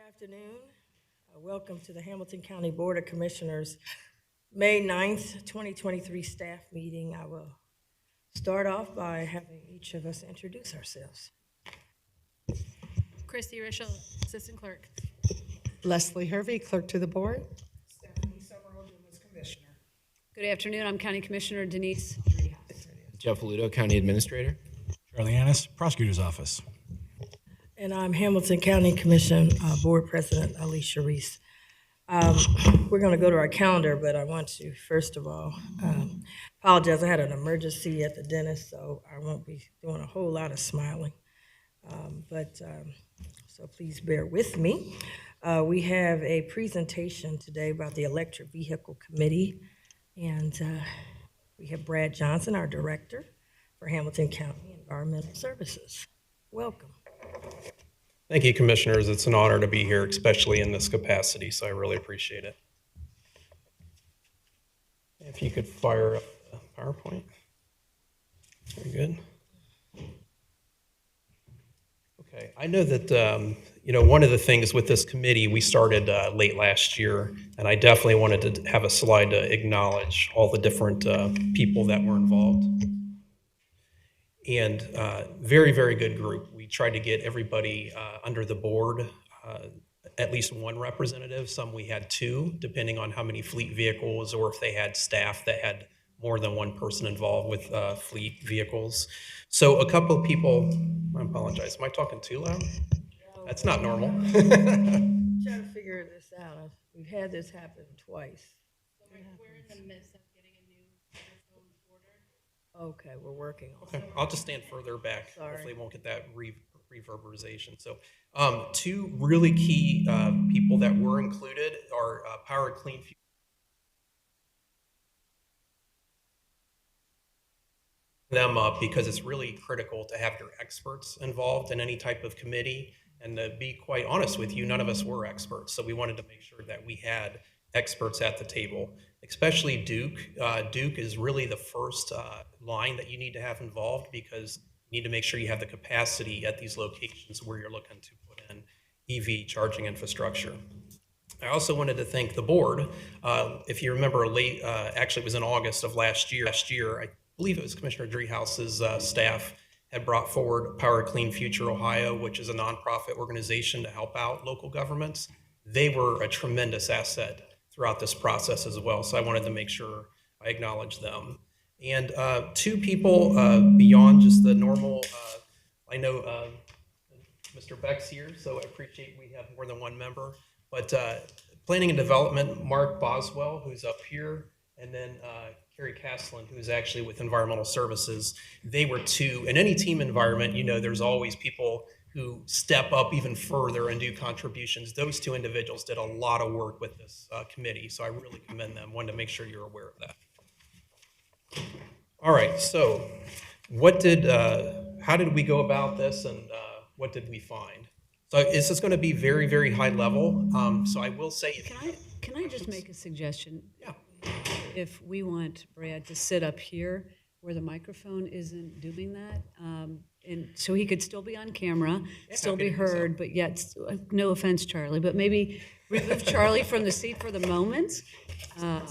Afternoon. Welcome to the Hamilton County Board of Commissioners May 9th, 2023 staff meeting. I will start off by having each of us introduce ourselves. Christy Rischel, Assistant Clerk. Leslie Hervey, Clerk to the Board. Stephanie Summerall, Dumas Commissioner. Good afternoon, I'm County Commissioner Denise. Jeff Valuto, County Administrator. Charlie Annis, Prosecutor's Office. And I'm Hamilton County Commission Board President Alicia Reese. We're going to go to our calendar, but I want to, first of all, apologize. I had an emergency at the dentist, so I won't be doing a whole lot of smiling. So please bear with me. We have a presentation today about the Electric Vehicle Committee, and we have Brad Johnson, our Director for Hamilton County Environmental Services. Welcome. Thank you, Commissioners. It's an honor to be here, especially in this capacity, so I really appreciate it. If you could fire up the PowerPoint. Very good. Okay, I know that, one of the things with this committee, we started late last year, and I definitely wanted to have a slide to acknowledge all the different people that were involved. And very, very good group. We tried to get everybody under the board, at least one representative. Some we had two, depending on how many fleet vehicles or if they had staff that had more than one person involved with fleet vehicles. So a couple of people, I apologize, am I talking too loud? That's not normal. Trying to figure this out. We've had this happen twice. We're in the midst of getting a new microphone ordered. Okay, we're working on Okay, I'll just stand further back. Sorry. Hopefully won't get that reverberization. So two really key people that were included are Power Clean Future. Them up because it's really critical to have your experts involved in any type of committee. And to be quite honest with you, none of us were experts. So we wanted to make sure that we had experts at the table, especially Duke. Duke is really the first line that you need to have involved because you need to make sure you have the capacity at these locations where you're looking to put in EV charging infrastructure. I also wanted to thank the board. If you remember actually it was in August of last year, I believe it was Commissioner Drehouse's staff had brought forward Power Clean Future Ohio, which is a nonprofit organization to help out local governments. They were a tremendous asset throughout this process as well, so I wanted to make sure I acknowledge them. And two people beyond just the normal, I know Mr. Beck's here, so I appreciate we have more than one member, but Planning and Development, Mark Boswell, who's up here, and then Carrie Caslin, who's actually with Environmental Services. They were two. In any team environment, there's always people who step up even further and do contributions. Those two individuals did a lot of work with this committee, so I really commend them. Wanted to make sure you're aware of that. All right, so how did we go about this, and what did we find? So this is going to be very, very high level. So I will say, Can I just make a suggestion? yeah. If we want Brad to sit up here where the microphone isn't doing that, and so he could still be on camera, still happy be to do so. heard, but yet, no offense, Charlie, but maybe remove Charlie from the seat for the moment. That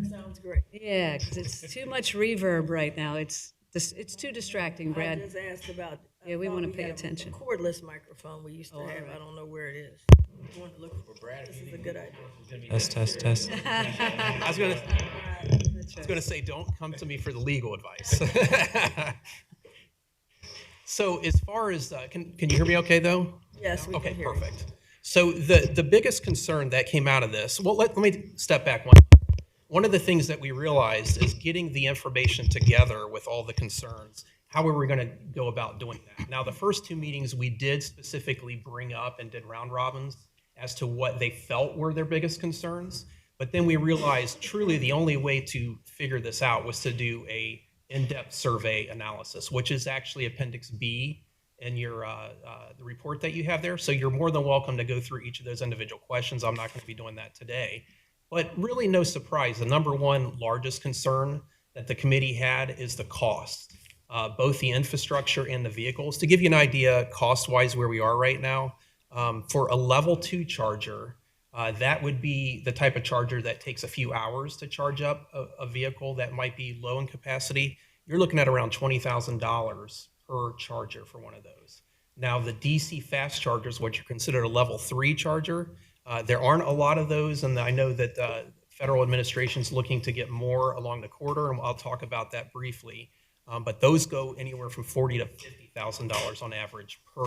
sounds great. Yeah, because it's too much reverb right now. It's too distracting, I Brad. just asked about. Yeah, we thought wanna pay have attention. A cordless microphone we used to Oh, all have. right. I don't know where it is. I want to look for This is a good idea. Test. I was going to say, don't come to me for the legal advice. So as far as, can you hear me okay, though? Yes, we Okay, can hear you. perfect. So the biggest concern that came out of this, well, let me step back one. One of the things that we realized is getting the information together with all the concerns. How are we going to go about doing that? Now, the first two meetings we did specifically bring up and did round robins as to what they felt were their biggest concerns. But then we realized truly the only way to figure this out was to do a in-depth survey analysis, which is actually Appendix B in your the report that you have there. So you're more than welcome to go through each of those individual questions. I'm not going to be doing that today. But really no surprise, the number one largest concern that the committee had is the cost. Both the infrastructure and the vehicles. To give you an idea, cost-wise, where we are right now, For a level 2 charger, that would be the type of charger that takes a few hours to charge up a vehicle that might be low in capacity. You're looking at around $20,000 per charger for one of those. Now, the DC fast chargers, which are considered a level 3 charger, there aren't a lot of those, and I know that federal administration's looking to get more along the corridor, and I'll talk about that briefly. But those go anywhere from $40,000 to $50,000 on average per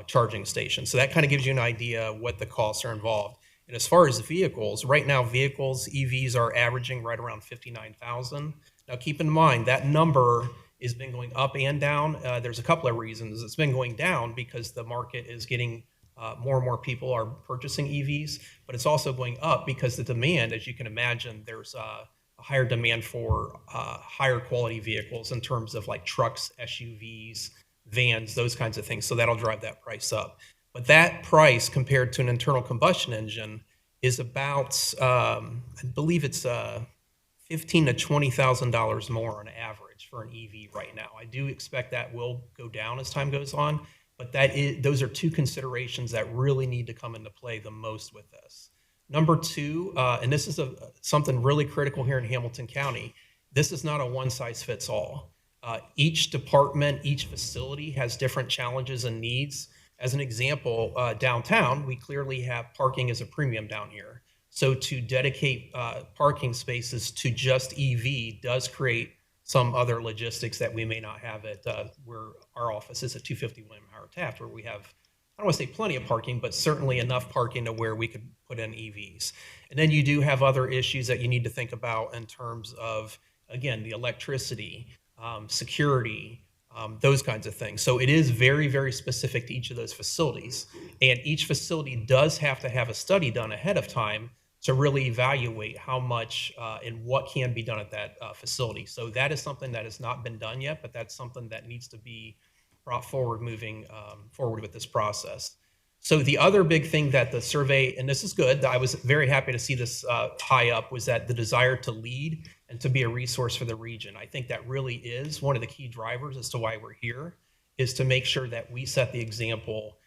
charging station. So that kind of gives you an idea what the costs are involved. And as far as vehicles, right now vehicles, EVs are averaging right around 59,000. Now keep in mind that number has been going up and down. There's a couple of reasons. It's been going down because the market is getting more and more people are purchasing EVs, but it's also going up because the demand, as you can imagine, there's a higher demand for higher quality vehicles in terms of like trucks, SUVs, vans, those kinds of things. So that'll drive that price up. But that price compared to an internal combustion engine is about, I believe it's $15,000 to $20,000 more on average for an EV right now. I do expect that will go down as time goes on, but those are two considerations that really need to come into play the most with this. Number two, and this is something really critical here in Hamilton County, this is not a one-size-fits-all. Each department, each facility has different challenges and needs. As an example, downtown, we clearly have parking as a premium down here. So to dedicate parking spaces to just EV does create some other logistics that we may not have at where our office is at 250 William Howard Taft, where we have, I don't want to say plenty of parking, but certainly enough parking to where we could put in EVs. And then you do have other issues that you need to think about in terms of, again, the electricity, security, those kinds of things. So it is very, very specific to each of those facilities. And each facility does have to have a study done ahead of time to really evaluate how much and what can be done at that facility. So that is something that has not been done yet, but that's something that needs to be brought forward, moving forward with this process. So the other big thing that the survey, and this is good, I was very happy to see this high up, was that the desire to lead and to be a resource for the region. I think that really is one of the key drivers as to why we're here, is to make sure that we set the example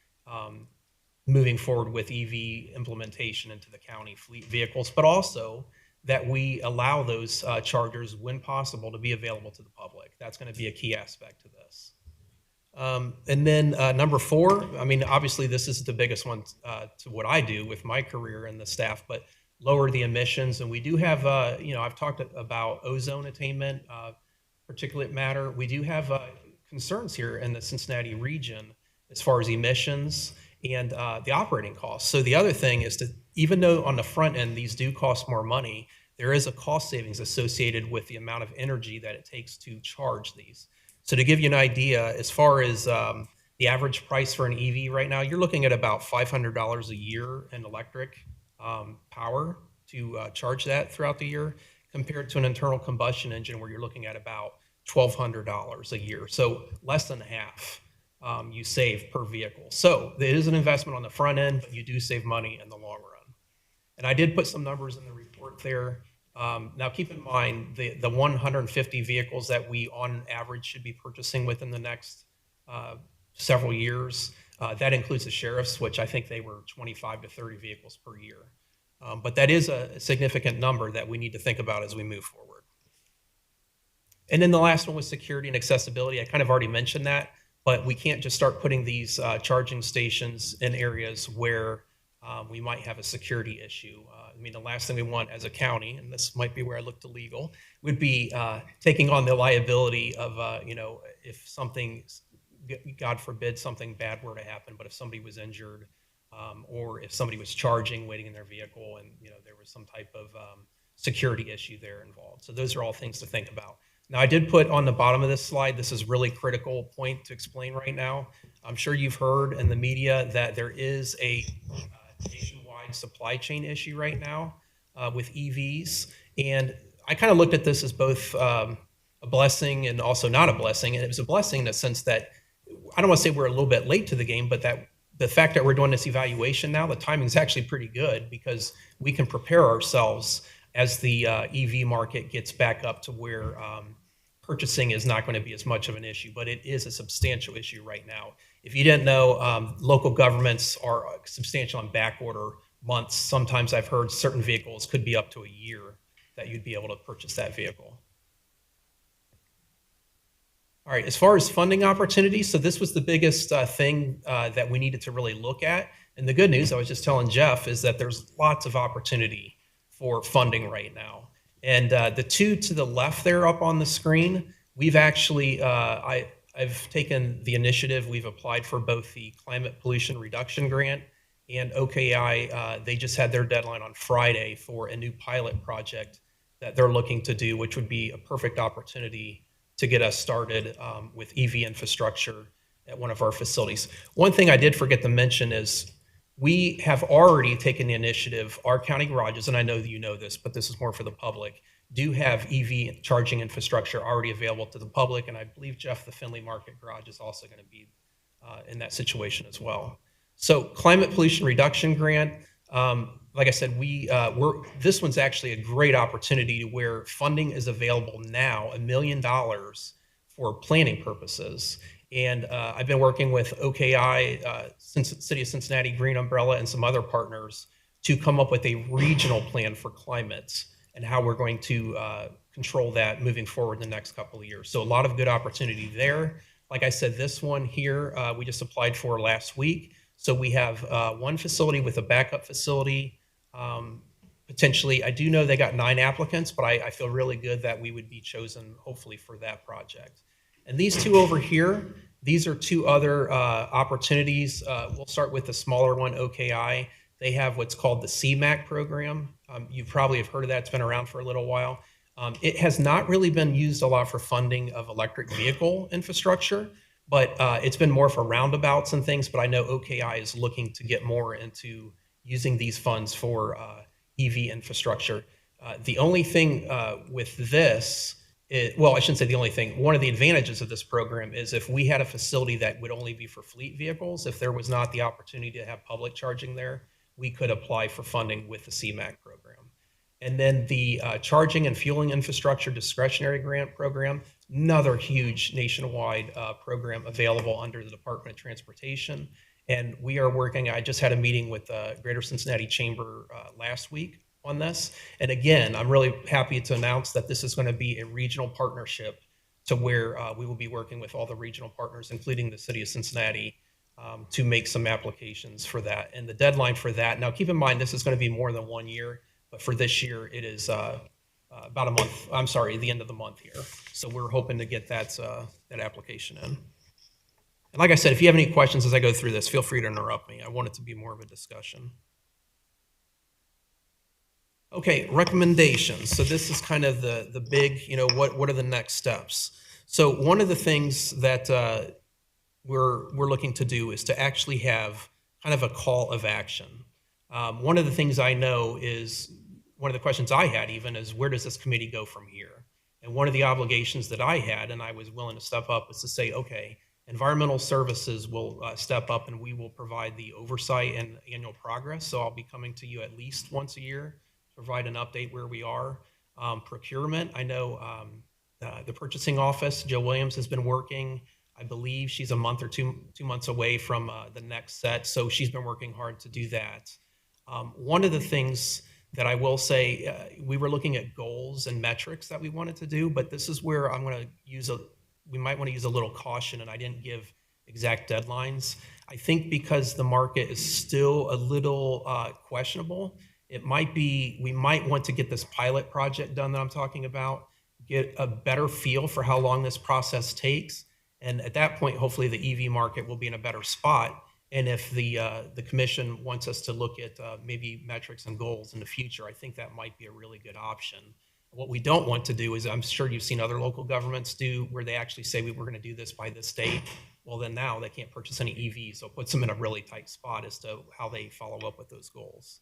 moving forward with EV implementation into the county fleet vehicles, but also that we allow those chargers, when possible, to be available to the public. That's going to be a key aspect to this. And then number four, I mean, obviously this is the biggest one to what I do with my career and the staff, but lower the emissions. And we do have, I've talked about ozone attainment, particulate matter. We do have concerns here in the Cincinnati region as far as emissions and the operating costs. So the other thing is that even though on the front end these do cost more money, there is a cost savings associated with the amount of energy that it takes to charge these. So to give you an idea, as far as the average price for an EV right now, you're looking at about $500 a year in electric power to charge that throughout the year, compared to an internal combustion engine where you're looking at about $1,200 a year. So less than half you save per vehicle. So it is an investment on the front end, but you do save money in the long run. And I did put some numbers in the report there. Now, keep in mind the 150 vehicles that we, on average, should be purchasing within the next several years. That includes the sheriffs, which I think they were 25 to 30 vehicles per year. But that is a significant number that we need to think about as we move forward. And then the last one was security and accessibility. I kind of already mentioned that, but we can't just start putting these charging stations in areas where we might have a security issue. I mean, the last thing we want as a county, and this might be where I look to legal, would be taking on the liability of, if something, God forbid, something bad were to happen, but if somebody was injured or if somebody was charging, waiting in their vehicle, and, there was some type of security issue there involved. So those are all things to think about. Now, I did put on the bottom of this slide, this is really critical point to explain right now. I'm sure you've heard in the media that there is a nationwide supply chain issue right now with EVs. And I kind of looked at this as both a blessing and also not a blessing. And it was a blessing in the sense that, I don't want to say we're a little bit late to the game, but that the fact that we're doing this evaluation now, the timing is actually pretty good because we can prepare ourselves as the EV market gets back up to where purchasing is not going to be as much of an issue, but it is a substantial issue right now. If you didn't know, local governments are substantial on back order months. Sometimes I've heard certain vehicles could be up to a year that you'd be able to purchase that vehicle. All right, as far as funding opportunities, so this was the biggest thing that we needed to really look at. And the good news, I was just telling Jeff, is that there's lots of opportunity for funding right now. And the two to the left there up on the screen, we've actually, I've taken the initiative. We've applied for both the Climate Pollution Reduction Grant and OKI. They just had their deadline on Friday for a new pilot project that they're looking to do, which would be a perfect opportunity to get us started with EV infrastructure at one of our facilities. One thing I did forget to mention is we have already taken the initiative. Our county garages, and I know that you know this, but this is more for the public, do have EV charging infrastructure already available to the public. And I believe, Jeff, the Findlay Market Garage is also going to be in that situation as well. So Climate Pollution Reduction Grant, like I said, this one's actually a great opportunity where funding is available now, $1 million for planning purposes. And I've been working with OKI, City of Cincinnati, Green Umbrella, and some other partners to come up with a regional plan for climate and how we're going to control that moving forward in the next couple of years. So a lot of good opportunity there. Like I said, this one here, we just applied for last week. So we have one facility with a backup facility. Potentially, I do know they got 9 applicants, but I feel really good that we would be chosen, hopefully, for that project. And these two over here, these are 2 other opportunities. We'll start with the smaller one, OKI. They have what's called the CMAQ program. You probably have heard of that. It's been around for a little while. It has not really been used a lot for funding of electric vehicle infrastructure, but it's been more for roundabouts and things. But I know OKI is looking to get more into using these funds for EV infrastructure. The only thing with this, well, I shouldn't say the only thing. One of the advantages of this program is if we had a facility that would only be for fleet vehicles, if there was not the opportunity to have public charging there, we could apply for funding with the CMAQ program. And then the Charging and Fueling Infrastructure Discretionary Grant Program, another huge nationwide program available under the Department of Transportation. And we are working, I just had a meeting with Greater Cincinnati Chamber last week on this. And again, I'm really happy to announce that this is going to be a regional partnership to where we will be working with all the regional partners, including the City of Cincinnati, to make some applications for that. And the deadline for that, now keep in mind, this is going to be more than 1 year, but for this year, it is about a month, I'm sorry, the end of the month here. So we're hoping to get that application in. And like I said, if you have any questions as I go through this, feel free to interrupt me. I want it to be more of a discussion. Okay, recommendations. So this is kind of the big, what are the next steps? So one of the things that we're looking to do is to actually have kind of a call of action. One of the things I know is, one of the questions I had even is, where does this committee go from here? And one of the obligations that I had, and I was willing to step up, was to say, okay, Environmental Services will step up and we will provide the oversight and annual progress. So I'll be coming to you at least once a year to provide an update where we are. Procurement, I know the purchasing office, Joe Williams, has been working. I believe she's a month or two months away from the next set. So she's been working hard to do that. One of the things that I will say, we were looking at goals and metrics that we wanted to do, but this is where I'm going to use we might want to use a little caution, and I didn't give exact deadlines. I think because the market is still a little questionable, we might want to get this pilot project done that I'm talking about, get a better feel for how long this process takes. And at that point, hopefully the EV market will be in a better spot. And if the commission wants us to look at maybe metrics and goals in the future, I think that might be a really good option. What we don't want to do is, I'm sure you've seen other local governments do, where they actually say we're going to do this by this date. Well, then now they can't purchase any EVs, so it puts them in a really tight spot as to how they follow up with those goals.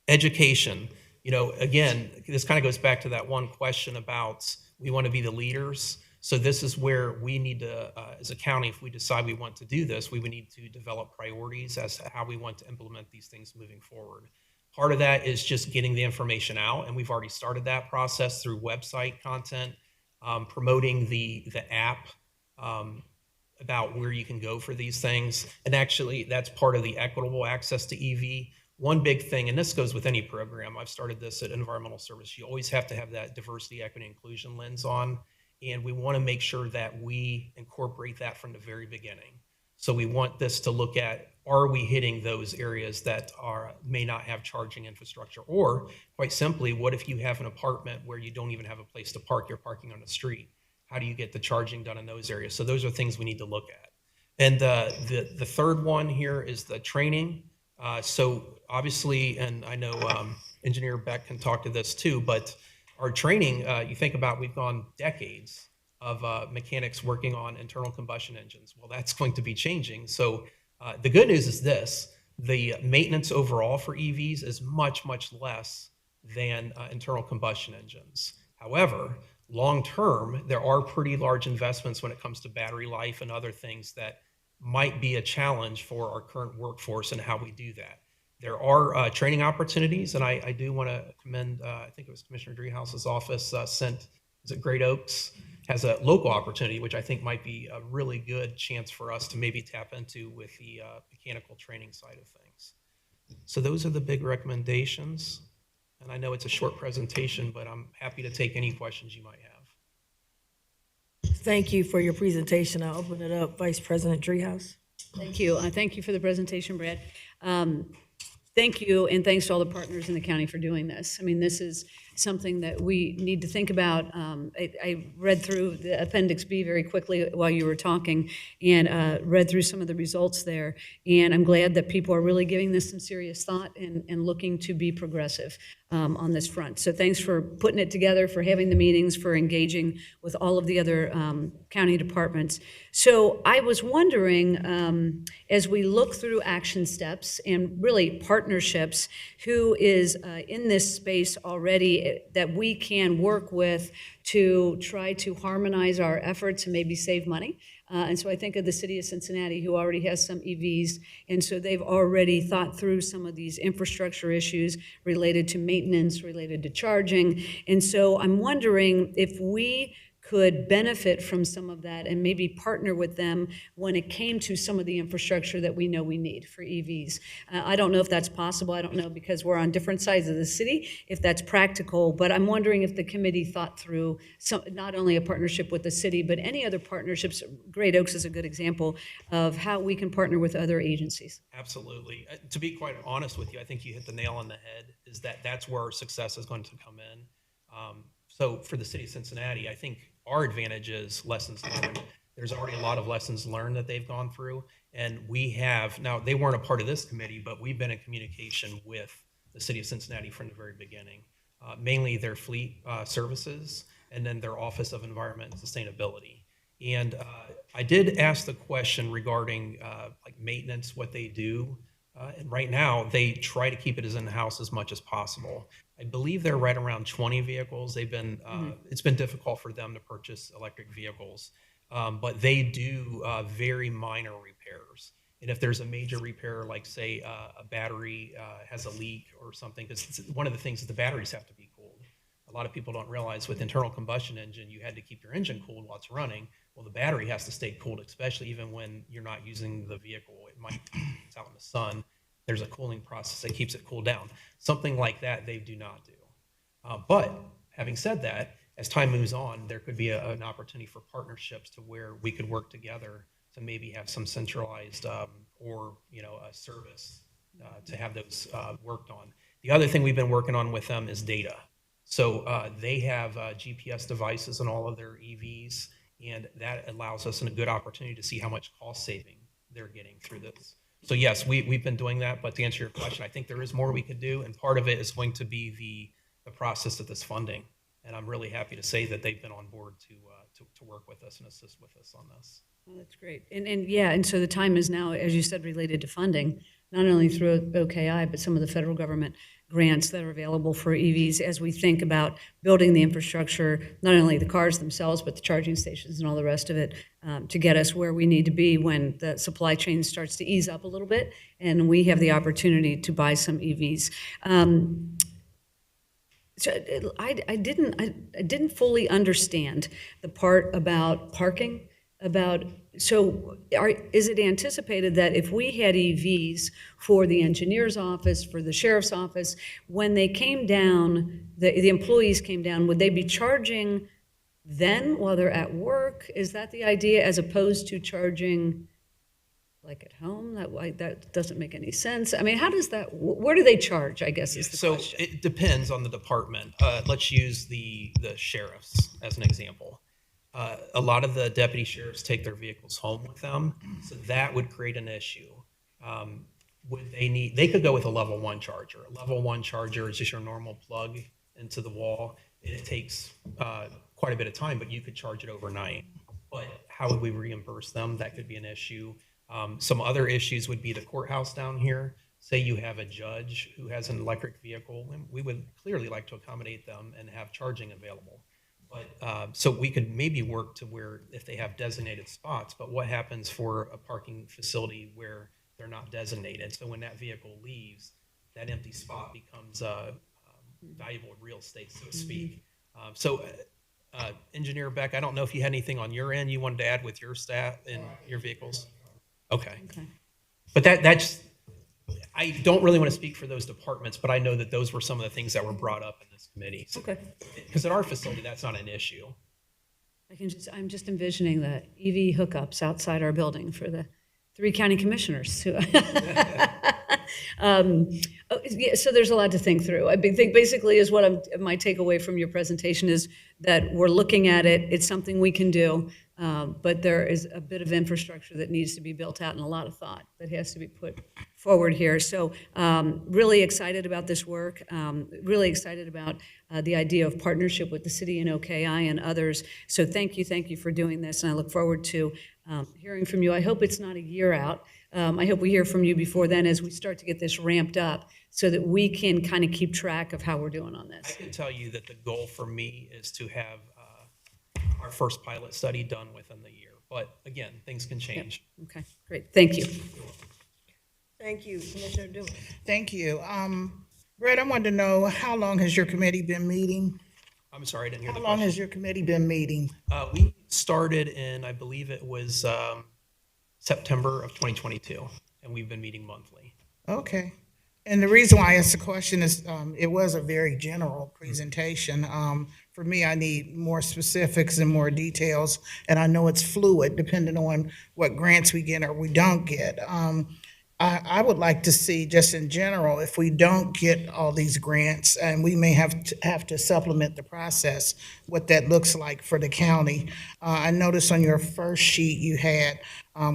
Education, again, this kind of goes back to that one question about we want to be the leaders. So this is where we need to, as a county, if we decide we want to do this, we would need to develop priorities as to how we want to implement these things moving forward. Part of that is just getting the information out, and we've already started that process through website content, promoting the app about where you can go for these things. And actually, that's part of the equitable access to EV. One big thing, and this goes with any program, I've started this at Environmental Service, you always have to have that diversity, equity, inclusion lens on. And we want to make sure that we incorporate that from the very beginning. So we want this to look at, are we hitting those areas that may not have charging infrastructure? Or quite simply, what if you have an apartment where you don't even have a place to park, you're parking on the street? How do you get the charging done in those areas? So those are things we need to look at. And the third one here is the training. So obviously, and I know Engineer Beck can talk to this too, but our training, you think about, we've gone decades of mechanics working on internal combustion engines. Well, that's going to be changing. So the good news is this: the maintenance overall for EVs is much, much less than internal combustion engines. However, long term, there are pretty large investments when it comes to battery life and other things that might be a challenge for our current workforce and how we do that. There are training opportunities, and I do want to commend, I think it was Commissioner Dreehouse's office sent, is it Great Oaks, has a local opportunity, which I think might be a really good chance for us to maybe tap into with the mechanical training side of things. So those are the big recommendations. And I know it's a short presentation, but I'm happy to take any questions you might have. Thank you for your presentation. I'll open it up. Vice President Dreehouse. Thank you. Thank you for the presentation, Brad. Thank you, and thanks to all the partners in the county for doing this. I mean, this is something that we need to think about. I read through the Appendix B very quickly while you were talking and read through some of the results there. And I'm glad that people are really giving this some serious thought and looking to be progressive on this front. So thanks for putting it together, for having the meetings, for engaging with all of the other county departments. So I was wondering, as we look through action steps and really partnerships, who is in this space already that we can work with to try to harmonize our efforts and maybe save money. And so I think of the city of Cincinnati, who already has some EVs, and so they've already thought through some of these infrastructure issues related to maintenance, related to charging. And so I'm wondering if we could benefit from some of that and maybe partner with them when it came to some of the infrastructure that we know we need for EVs. I don't know if that's possible. I don't know, because we're on different sides of the city, if that's practical, but I'm wondering if the committee thought through not only a partnership with the city, but any other partnerships. Great Oaks is a good example of how we can partner with other agencies. Absolutely. To be quite honest with you, I think you hit the nail on the head, is that's where our success is going to come in. So for the city of Cincinnati, I think our advantage is lessons learned. There's already a lot of lessons learned that they've gone through. And we have, now they weren't a part of this committee, but we've been in communication with the city of Cincinnati from the very beginning, mainly their fleet services and then their Office of Environment and Sustainability. And I did ask the question regarding like maintenance, what they do. And right now they try to keep it as in-house as much as possible. I believe they're right around 20 vehicles. They've been, it's been difficult for them to purchase electric vehicles, but they do very minor repairs. And if there's a major repair, like say a battery has a leak or something, because one of the things is the batteries have to be cooled. A lot of people don't realize with internal combustion engine, you had to keep your engine cooled while it's running. Well, the battery has to stay cooled, especially even when you're not using the vehicle. It might be out in the sun. There's a cooling process that keeps it cooled down. Something like that they do not do. But having said that, as time moves on, there could be an opportunity for partnerships to where we could work together to maybe have some centralized or a service to have those worked on. The other thing we've been working on with them is data. So they have GPS devices on all of their EVs, and that allows us a good opportunity to see how much cost saving they're getting through this. So yes, we've been doing that, but to answer your question, I think there is more we could do, and part of it is going to be the process of this funding. And I'm really happy to say that they've been on board to work with us and assist with us on this. Well, that's great. And so the time is now, as you said, related to funding, not only through OKI, but some of the federal government grants that are available for EVs as we think about building the infrastructure, not only the cars themselves, but the charging stations and all the rest of it, to get us where we need to be when the supply chain starts to ease up a little bit and we have the opportunity to buy some EVs. So I didn't fully understand the part about parking, is it anticipated that if we had EVs for the engineer's office, for the sheriff's office, when they came down, the employees came down, would they be charging then while they're at work? Is that the idea, as opposed to charging like at home? That doesn't make any sense. I mean, how does that, where do they charge, I guess is the So question. it depends on the department. Let's use the sheriffs as an example. A lot of the deputy sheriffs take their vehicles home with them, so that would create an issue. They could go with a level 1 charger. A level 1 charger is just your normal plug into the wall. It takes quite a bit of time, but you could charge it overnight. But how would we reimburse them? That could be an issue. Some other issues would be the courthouse down here. Say you have a judge who has an electric vehicle, and we would clearly like to accommodate them and have charging available. But so we could maybe work to where if they have designated spots, but what happens for a parking facility where they're not designated? So when that vehicle leaves, that empty spot becomes valuable real estate, so to speak. Engineer Beck, I don't know if you had anything on your end you wanted to add with your staff and your vehicles. Okay. But that's, I don't really want to speak for those departments, but I know that those were some of the things that were brought up in this committee. So, Okay. because at our facility, that's not an issue. I'm just envisioning the EV hookups outside our building for the 3 county commissioners. Yeah, so there's a lot to think through. I think basically is what my takeaway from your presentation is that we're looking at it. It's something we can do, but there is a bit of infrastructure that needs to be built out and a lot of thought that has to be put forward here. So really excited about this work. Really excited about the idea of partnership with the city and OKI and others. So thank you for doing this, and I look forward to hearing from you. I hope it's not a year out. I hope we hear from you before then as we start to get this ramped up so that we can kind of keep track of how we're doing on I this. can tell you that the goal for me is to have our first pilot study done within the year. But again, things can change. Okay, great. Thank you. Thank you, Commissioner Dumas. Thank you. Brett, I wanted to know, how long has your committee been meeting? I'm sorry, I didn't hear How the long question. has your committee been meeting? We started in, I believe it was September of 2022, and we've been meeting monthly. Okay. And the reason why I asked the question is it was a very general presentation. For me, I need more specifics and more details, and I know it's fluid depending on what grants we get or we don't get. I would like to see, just in general, if we don't get all these grants, and we may have to supplement the process, what that looks like for the county. I noticed on your first sheet you had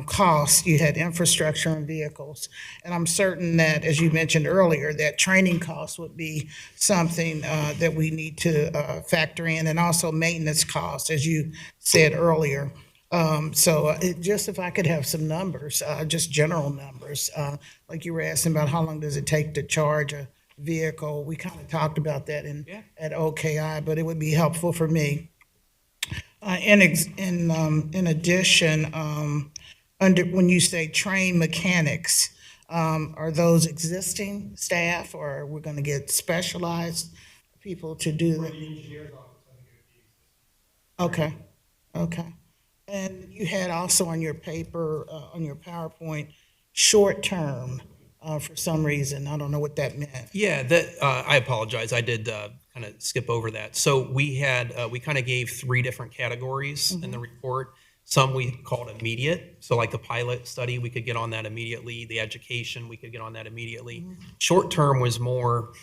costs, you had infrastructure and vehicles. And I'm certain that, as you mentioned earlier, that training costs would be something that we need to factor in, and also maintenance costs, as you said earlier. Just if I could have some numbers, just general numbers, like you were asking about how long does it take to charge a vehicle. We kind of talked about that at OKI, but it would be helpful for me. In addition, when you say train mechanics, are those existing staff, or are we going to get specialized people to do that? Okay. And you had also on your paper, on your PowerPoint, short-term for some reason. I don't know what that meant. Yeah, I apologize. I did kind of skip over that. So we kind of gave 3 different categories in the report. Some we called immediate. So like the pilot study, we could get on that immediately. The education, we could get on that immediately. Short-term was more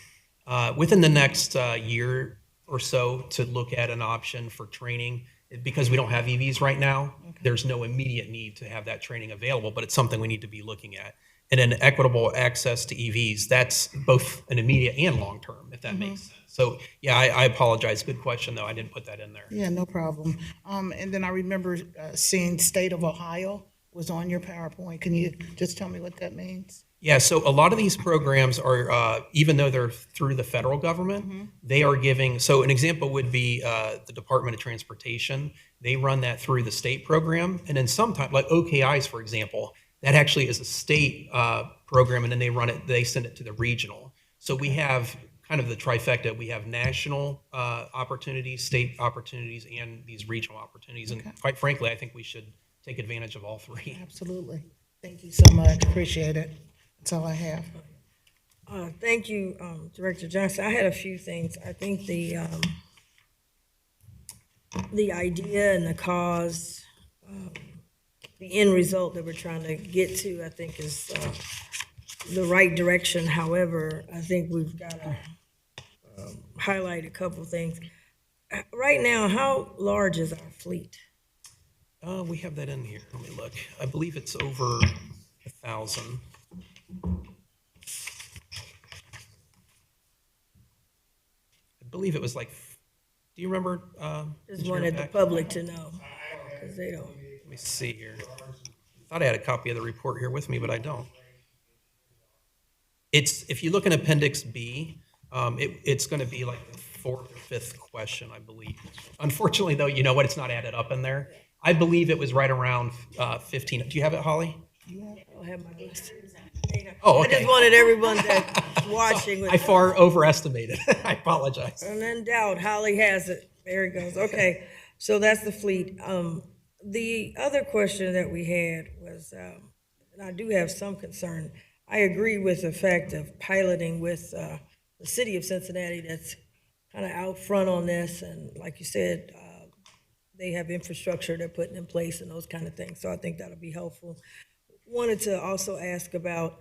within the next year or so to look at an option for training. Because we don't have EVs right now, there's no immediate need to have that training available, but it's something we need to be looking at. And then equitable access to EVs, that's both an immediate and long-term, if that makes sense. So, yeah, I apologize. Good question, though. I didn't put that in there. Yeah, no problem. And then I remember seeing State of Ohio was on your PowerPoint. Can you just tell me what that means? Yeah, so a lot of these programs are, even though they're through the federal government, they are giving, so an example would be the Department of Transportation. They run that through the state program. And then sometimes, like OKI's, for example, that actually is a state program, and then they send it to the regional. So we have kind of the trifecta. We have national opportunities, state opportunities, and these regional opportunities. And quite frankly, I think we should take advantage of all three. Absolutely. Thank you so much. Appreciate it. That's all I have. Thank you, Director Johnson. I had a few things. I think the idea and the cause, the end result that we're trying to get to, I think is the right direction. However, I think we've got to highlight a couple things. Right now, how large is our fleet? We have that in here. Let me look. I believe it's over 1,000. I believe it was like, do you remember? Just Engineer wanted the Peck? public to know, because they don't. Let me see here. Thought I had a copy of the report here with me, but I don't. It's, if you look in Appendix B, it's going to be like the fourth or fifth question, I believe. Unfortunately, though, you know what? It's not added up in there. I believe it was right around 15. Do you have it, Holly? I don't have my list. Oh, I okay. just wanted everyone that's watching. I far overestimated. I apologize. And then doubt, Holly has it. There it goes. Okay, so that's the fleet. The other question that we had was, and I do have some concern. I agree with the fact of piloting with the city of Cincinnati that's kind of out front on this. And like you said, they have infrastructure they're putting in place and those kind of things. So I think that'll be helpful. Wanted to also ask about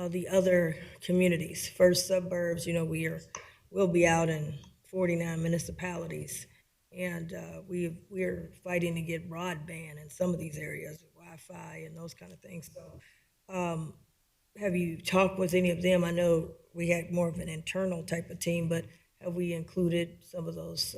the other communities, first suburbs. You know, we'll be out in 49 municipalities, and we're fighting to get broadband in some of these areas, Wi-Fi and those kind of things. So, have you talked with any of them? I know we had more of an internal type of team, but have we included some of those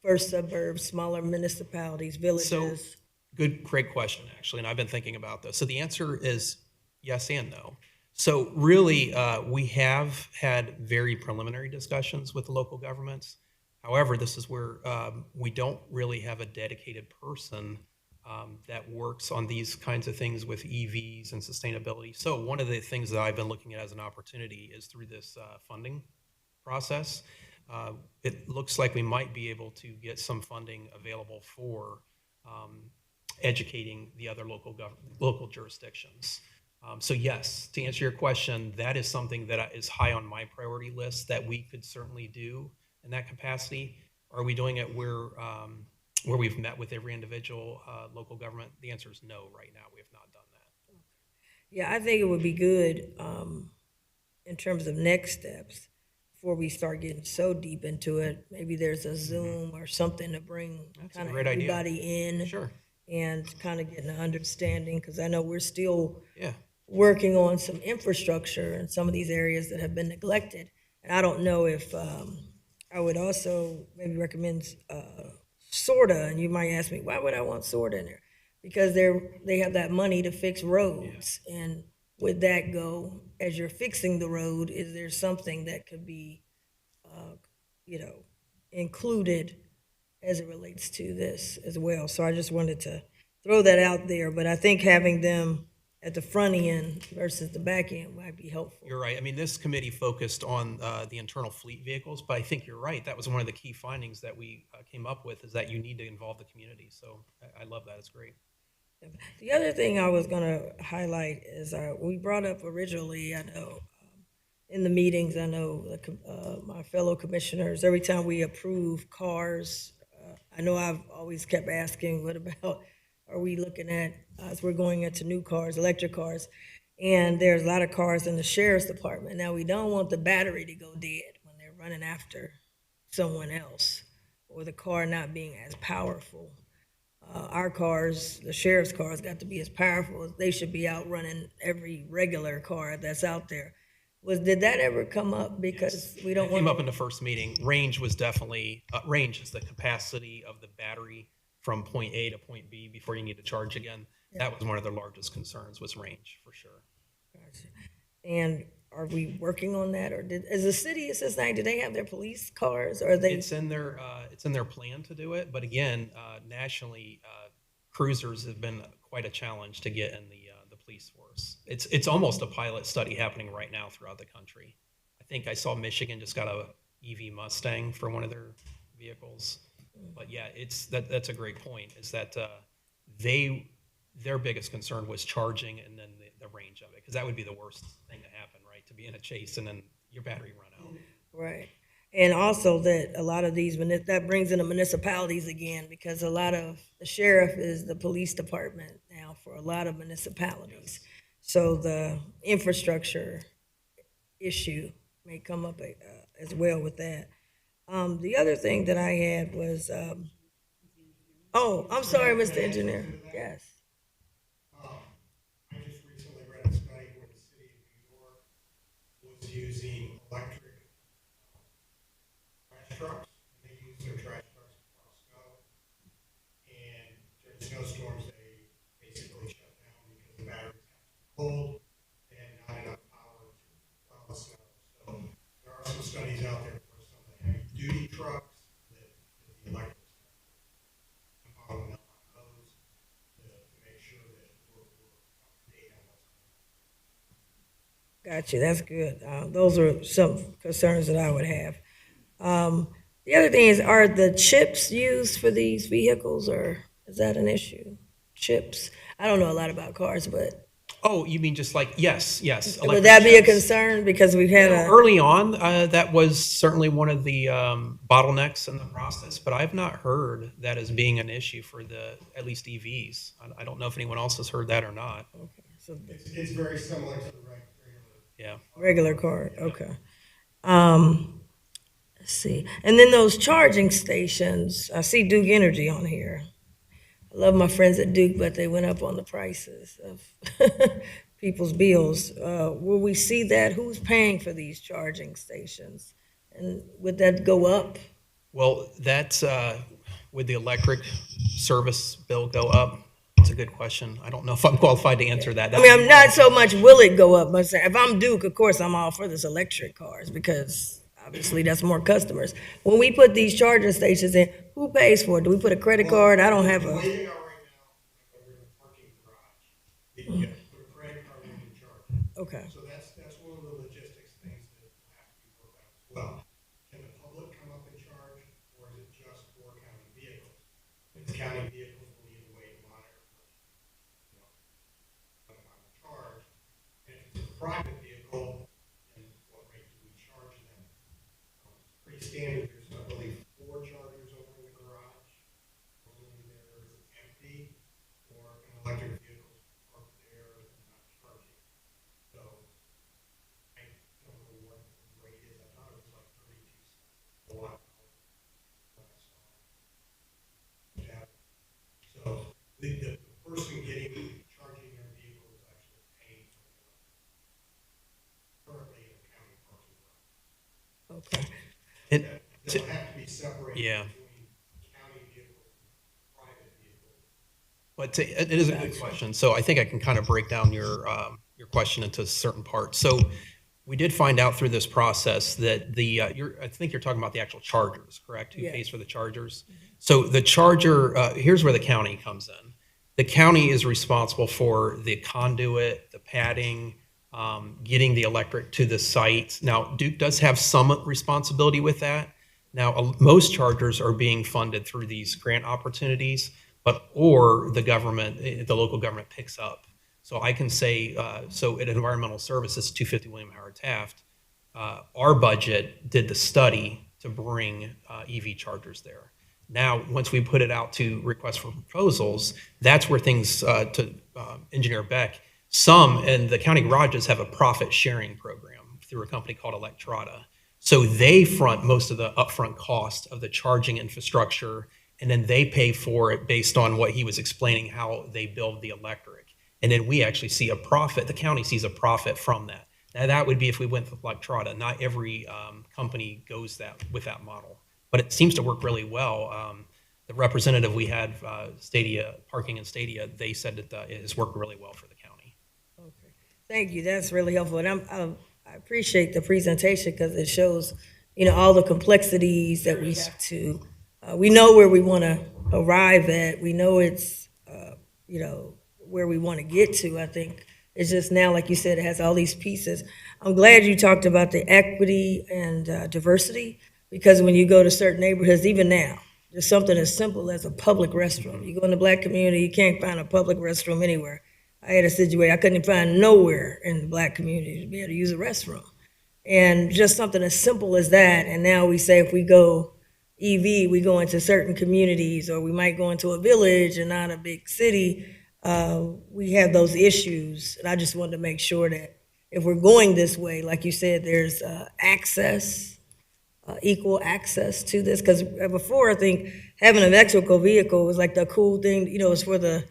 first suburbs, smaller municipalities, villages? Great question, actually, and I've been thinking about this. So the answer is yes and no. So really, we have had very preliminary discussions with the local governments. However, this is where we don't really have a dedicated person that works on these kinds of things with EVs and sustainability. So one of the things that I've been looking at as an opportunity is through this funding process. It looks like we might be able to get some funding available for educating the other local jurisdictions. So yes, to answer your question, that is something that is high on my priority list that we could certainly do in that capacity. Are we doing it where we've met with every individual local government? The answer is no. Right now, we have not done that. Yeah, I think it would be good in terms of next steps before we start getting so deep into it. Maybe there's a Zoom or something to bring kind of great idea. everybody in. Sure. And kind of getting an understanding, because I know we're still Yeah. working on some infrastructure in some of these areas that have been neglected. And I don't know if I would also maybe recommend SORTA, and you might ask me, why would I want SORTA in there? Because they have that money to fix roads. Yeah. And would that go, as you're fixing the road, is there something that could be, included as it relates to this as well? So I just wanted to throw that out there, but I think having them at the front end versus the back end might be helpful. You're right. I mean, this committee focused on the internal fleet vehicles, but I think you're right. That was one of the key findings that we came up with, is that you need to involve the community. So I love that. It's great. The other thing I was going to highlight is we brought up originally, I know, in the meetings, I know my fellow commissioners, every time we approve cars, I know I've always kept asking, what about, are we looking at, as we're going into new cars, electric cars, and there's a lot of cars in the sheriff's department. Now, we don't want the battery to go dead when they're running after someone else, or the car not being as powerful. Our cars, the sheriff's cars, got to be as powerful as they should be outrunning every regular car that's out there. Did that ever come up? Because we don't It want. came up in the first meeting. Range was definitely, range is the capacity of the battery from point A to point B before you need to charge again. Yeah. That was one of their largest concerns, was range, for sure. Gotcha. And are we working on that, or as the city of Cincinnati, do they have their police cars, or are they? It's in their plan to do it, but again, nationally, cruisers have been quite a challenge to get in the police force. It's almost a pilot study happening right now throughout the country. think I saw Michigan just got a EV Mustang for one of their vehicles. But yeah, that's a great point, is that their biggest concern was charging and then the range of it, because that would be the worst thing to happen, right? To be in a chase and then your battery run out. Right. And also that a lot of these, that brings in the municipalities again, because a lot of, the sheriff is the police department now for a lot of municipalities. So the infrastructure issue may come up as well with that. The other thing that I had was, oh, I'm sorry, Mr. Engineer. Yes. I just recently read a study where the city of New York was using electric trash trucks. They use their trash trucks across snow. And during snowstorms, they basically shut down because the batteries got too cold and not enough power to plow the snow. So there are some studies out there for some of the heavy duty trucks that the electric stuff following up on those to make sure that we're up to date on what's going on. Got you. That's good. Those are some concerns that I would have. The other thing is, are the chips used for these vehicles, or is that an issue? Chips? I don't know a lot about cars, but Oh, you mean just like, yes. would that be a electric chips. concern? Because we've had a, Early on, that was certainly one of the bottlenecks in the process, but I've not heard that as being an issue for at least EVs. I don't know if anyone else has heard that or not. so It's very similar to the regular. Yeah. regular car, okay. Let's see. And then those charging stations, I see Duke Energy on here. I love my friends at Duke, but they went up on the prices of people's bills. Will we see that? Who's paying for these charging stations? And would that go up? Well, that's, would the electric service bill go up? It's a good question. I don't know if I'm qualified to answer that. I mean, I'm not so much will it go up, but if I'm Duke, of course, I'm all for this electric cars because obviously that's more customers. When we put these charging stations in, who pays for it? Do we put a credit card? I don't have The a, way they are right now, like we're in a parking garage, you can put a credit card in and charge it. okay. So that's one of the logistics things that will have to be worked out as well. Can the public come up and charge, or is it just for county vehicles? If it's county vehicles, we'll need a way to monitor, on the charge. And if it's a private vehicle, then what rate do we charge them? Pretty standard, there's, I believe, 4 chargers over in the garage. Normally they're empty, or an electric vehicle parked there and not charging. So I don't know what the rate is. I thought it was like 32 cents a watt hour when I saw it. Yeah. So the person charging their vehicle is actually paying for the electric. Currently in the county parking lot. Okay. They'll have to be separated Yeah. between county vehicles and private vehicles. But it is a good question. So I think I can kind of break down your question into certain parts. So we did find out through this process that I think you're talking about the actual chargers, correct? Who Yeah. pays for the chargers? So the charger, here's where the county comes in. The county is responsible for the conduit, the padding, getting the electric to the site. Now, Duke does have some responsibility with that. Now, most chargers are being funded through these grant opportunities, or the government, the local government picks up. So I can say, so at Environmental Services, 250 William Howard Taft, our budget did the study to bring EV chargers there. Now, once we put it out to request for proposals, that's where things, to Engineer Beck, and the county garages have a profit sharing program through a company called Electrata. So they front most of the upfront cost of the charging infrastructure, and then they pay for it based on what he was explaining, how they build the electric. And then we actually see a profit, the county sees a profit from that. Now that would be if we went with Electrata. Not every company goes with that model, but it seems to work really well. The representative we had, Stadia, Parking and Stadia, they said that it has worked really well for the county. Okay. Thank you. That's really helpful. And I appreciate the presentation because it shows, all the complexities that we have to, we know where we want to arrive at. We know it's, where we want to get to. I think It's just now, like you said, it has all these pieces. I'm glad you talked about the equity and diversity, because when you go to certain neighborhoods, even now, there's something as simple as a public restroom. You go in the black community, you can't find a public restroom anywhere. I had a situation, I couldn't find nowhere in the black community to be able to use a restroom. And just something as simple as that, and now we say if we go EV, we go into certain communities, or we might go into a village and not a big city, we have those issues. And I just wanted to make sure that if we're going this way, like you said, there's access, equal access to this. Because before, I think having an electrical vehicle was like the cool thing, you know, it's for the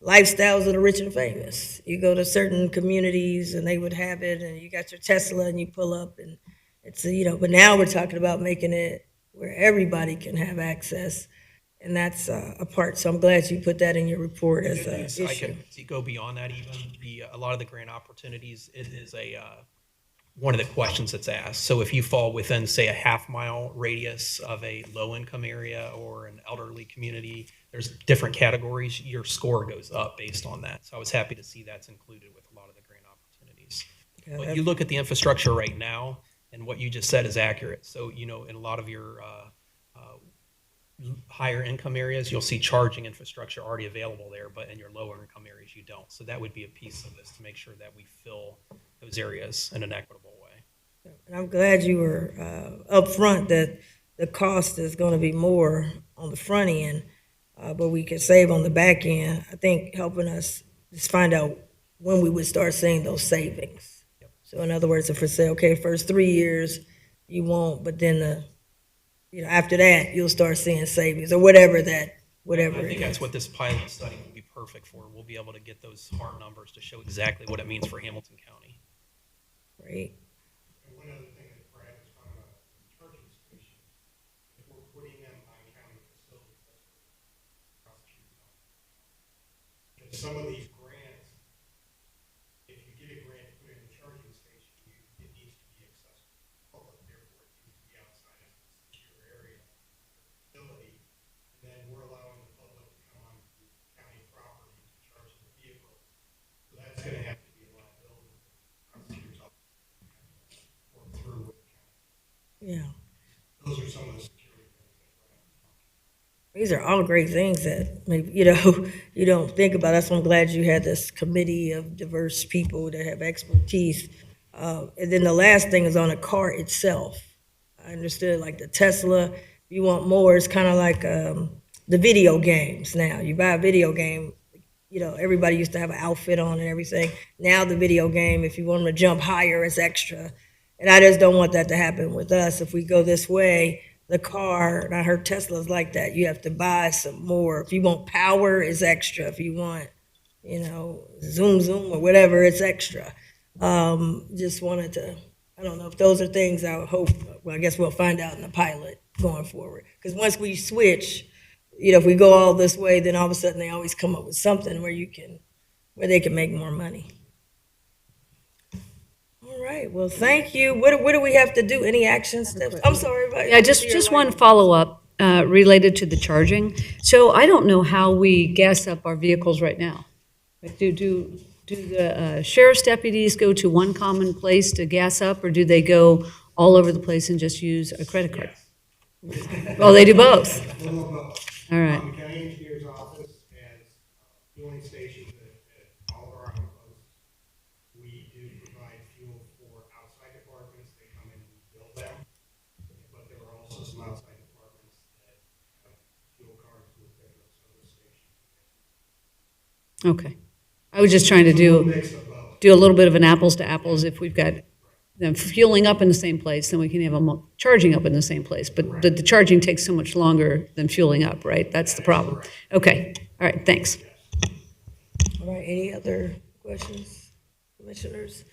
lifestyles of the rich and famous. You go to certain communities and they would have it, and you got your Tesla and you pull up, and it's, you know, but now we're talking about making it where everybody can have access. And that's a part, so I'm glad you put that in your report as an I issue. can go beyond that even. A lot of the grant opportunities, it is one of the questions that's asked. So if you fall within, say, a half-mile radius of a low-income area or an elderly community, there's different categories. Your score goes up based on that. So I was happy to see that's included with a lot of the grant opportunities. But you look at the infrastructure right now, and what you just said is accurate. So, you know, in a lot of your higher income areas, you'll see charging infrastructure already available there, but in your lower income areas, you don't. So that would be a piece of this to make sure that we fill those areas in an equitable way. And I'm glad you were upfront that the cost is going to be more on the front end, but we can save on the back end. I think helping us just find out when we would start seeing those savings. Yep. So in other words, if we say, okay, first 3 years, you won't, but then you know, after that, you'll start seeing savings or whatever that, whatever I it think that's is. what this pilot study will be perfect for. We'll be able to get those hard numbers to show exactly what it means for Hamilton County. Great. And one other thing that Brad was talking about, charging stations, if we're putting them on county facilities, that's what prosecutors don't. And some of these grants, if you get a grant to put in a charging station, it needs to be accessible to the public, therefore it needs to be outside of the secure area facility. And then we're allowing the public to come on county property to charge the vehicle. So that's gonna have to be a liability. Prosecutors all work through with the county. Yeah. Those are some of the security things that Brad was talking about. These are all great things that maybe, you know, you don't think about. That's why I'm glad you had this committee of diverse people that have expertise. And then the last thing is on the car itself. I understood like the Tesla, if you want more, it's kind of like the video games now. You buy a video game, you know, everybody used to have an outfit on and everything. Now the video game, if you want them to jump higher, it's extra. And I just don't want that to happen with us. If we go this way, the car, and I heard Tesla's like that, you have to buy some more. If you want power, it's extra. If you want, you know, zoom or whatever, it's extra. Just wanted to, I don't know if those are things I would hope, well, I guess we'll find out in the pilot going forward. Because once we switch, you know, if we go all this way, then all of a sudden they always come up with something where they can make more money. All right, well, thank you. What do we have to do? Any action steps? I'm sorry. But Yeah, just one follow-up related to the charging. So I don't know how we gas up our vehicles right now. Like, do the sheriff's deputies go to one common place to gas up, or do they go all over the place and just use a credit card? Oh, they do both. Little of both. All right. The county engineer's office has fueling stations at all of our outposts. We do provide fuel for outside departments. They come in and fill them. But there are also some outside departments that have fuel cards with different service stations. Okay. I was just trying to Mix of both. do a little bit of an apples to apples. If we've got them fueling up in the same place, then we can have them charging up in the same place. But the charging takes so much longer than fueling up, right? That's the problem. Okay. All right. Thanks. All right, any other questions, commissioners?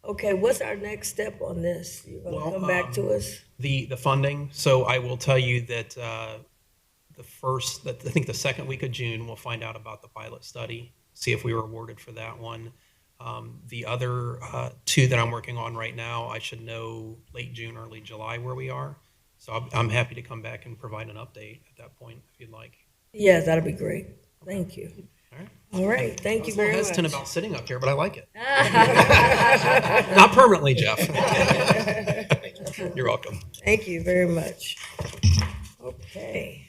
Okay, what's our next step on this? You're gonna come back to us? The funding, so I will tell you that I think the second week of June, we'll find out about the pilot study, see if we were awarded for that one. The other two that I'm working on right now, I should know late June, early July where we are. So I'm happy to come back and provide an update at that point if you'd like. Yes, that'll be great. Thank you. All right. All right, thank I you was a little very hesitant much. about sitting up here, but I like it. Not permanently, Jeff. You're welcome. Thank you very much. Okay.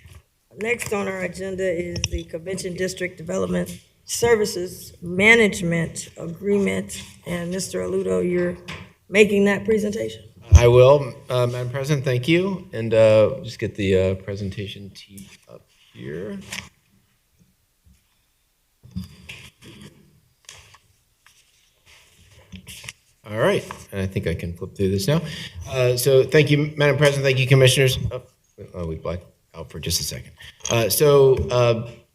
Next on our agenda is the Convention District Development Services Management Agreement. And Mr. Aludo, you're making that presentation? I will, Madam President, thank you. And just get the presentation teed up here. All right, and I think I can flip through this now. So thank you, Madam President, thank you, Commissioners. We blacked out for just a second. So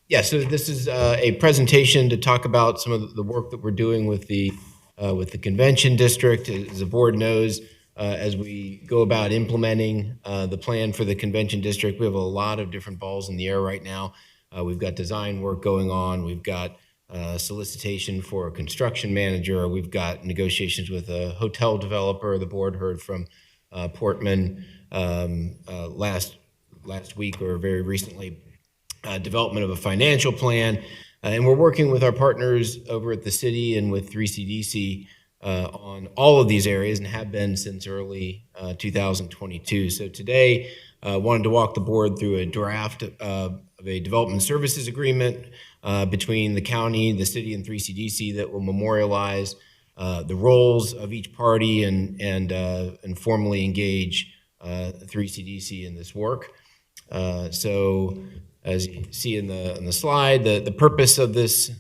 this is a presentation to talk about some of the work that we're doing with the Convention District. As the board knows, as we go about implementing the plan for the Convention District, we have a lot of different balls in the air right now. We've got design work going on. We've got solicitation for a construction manager. We've got negotiations with a hotel developer. The board heard from Portman last week or very recently, development of a financial plan. And we're working with our partners over at the city and with 3CDC on all of these areas and have been since early 2022. So today, wanted to walk the board through a draft of a development services agreement between the county, the city, and 3CDC that will memorialize the roles of each party and formally engage 3CDC in this work. So as you see in the slide, the purpose of this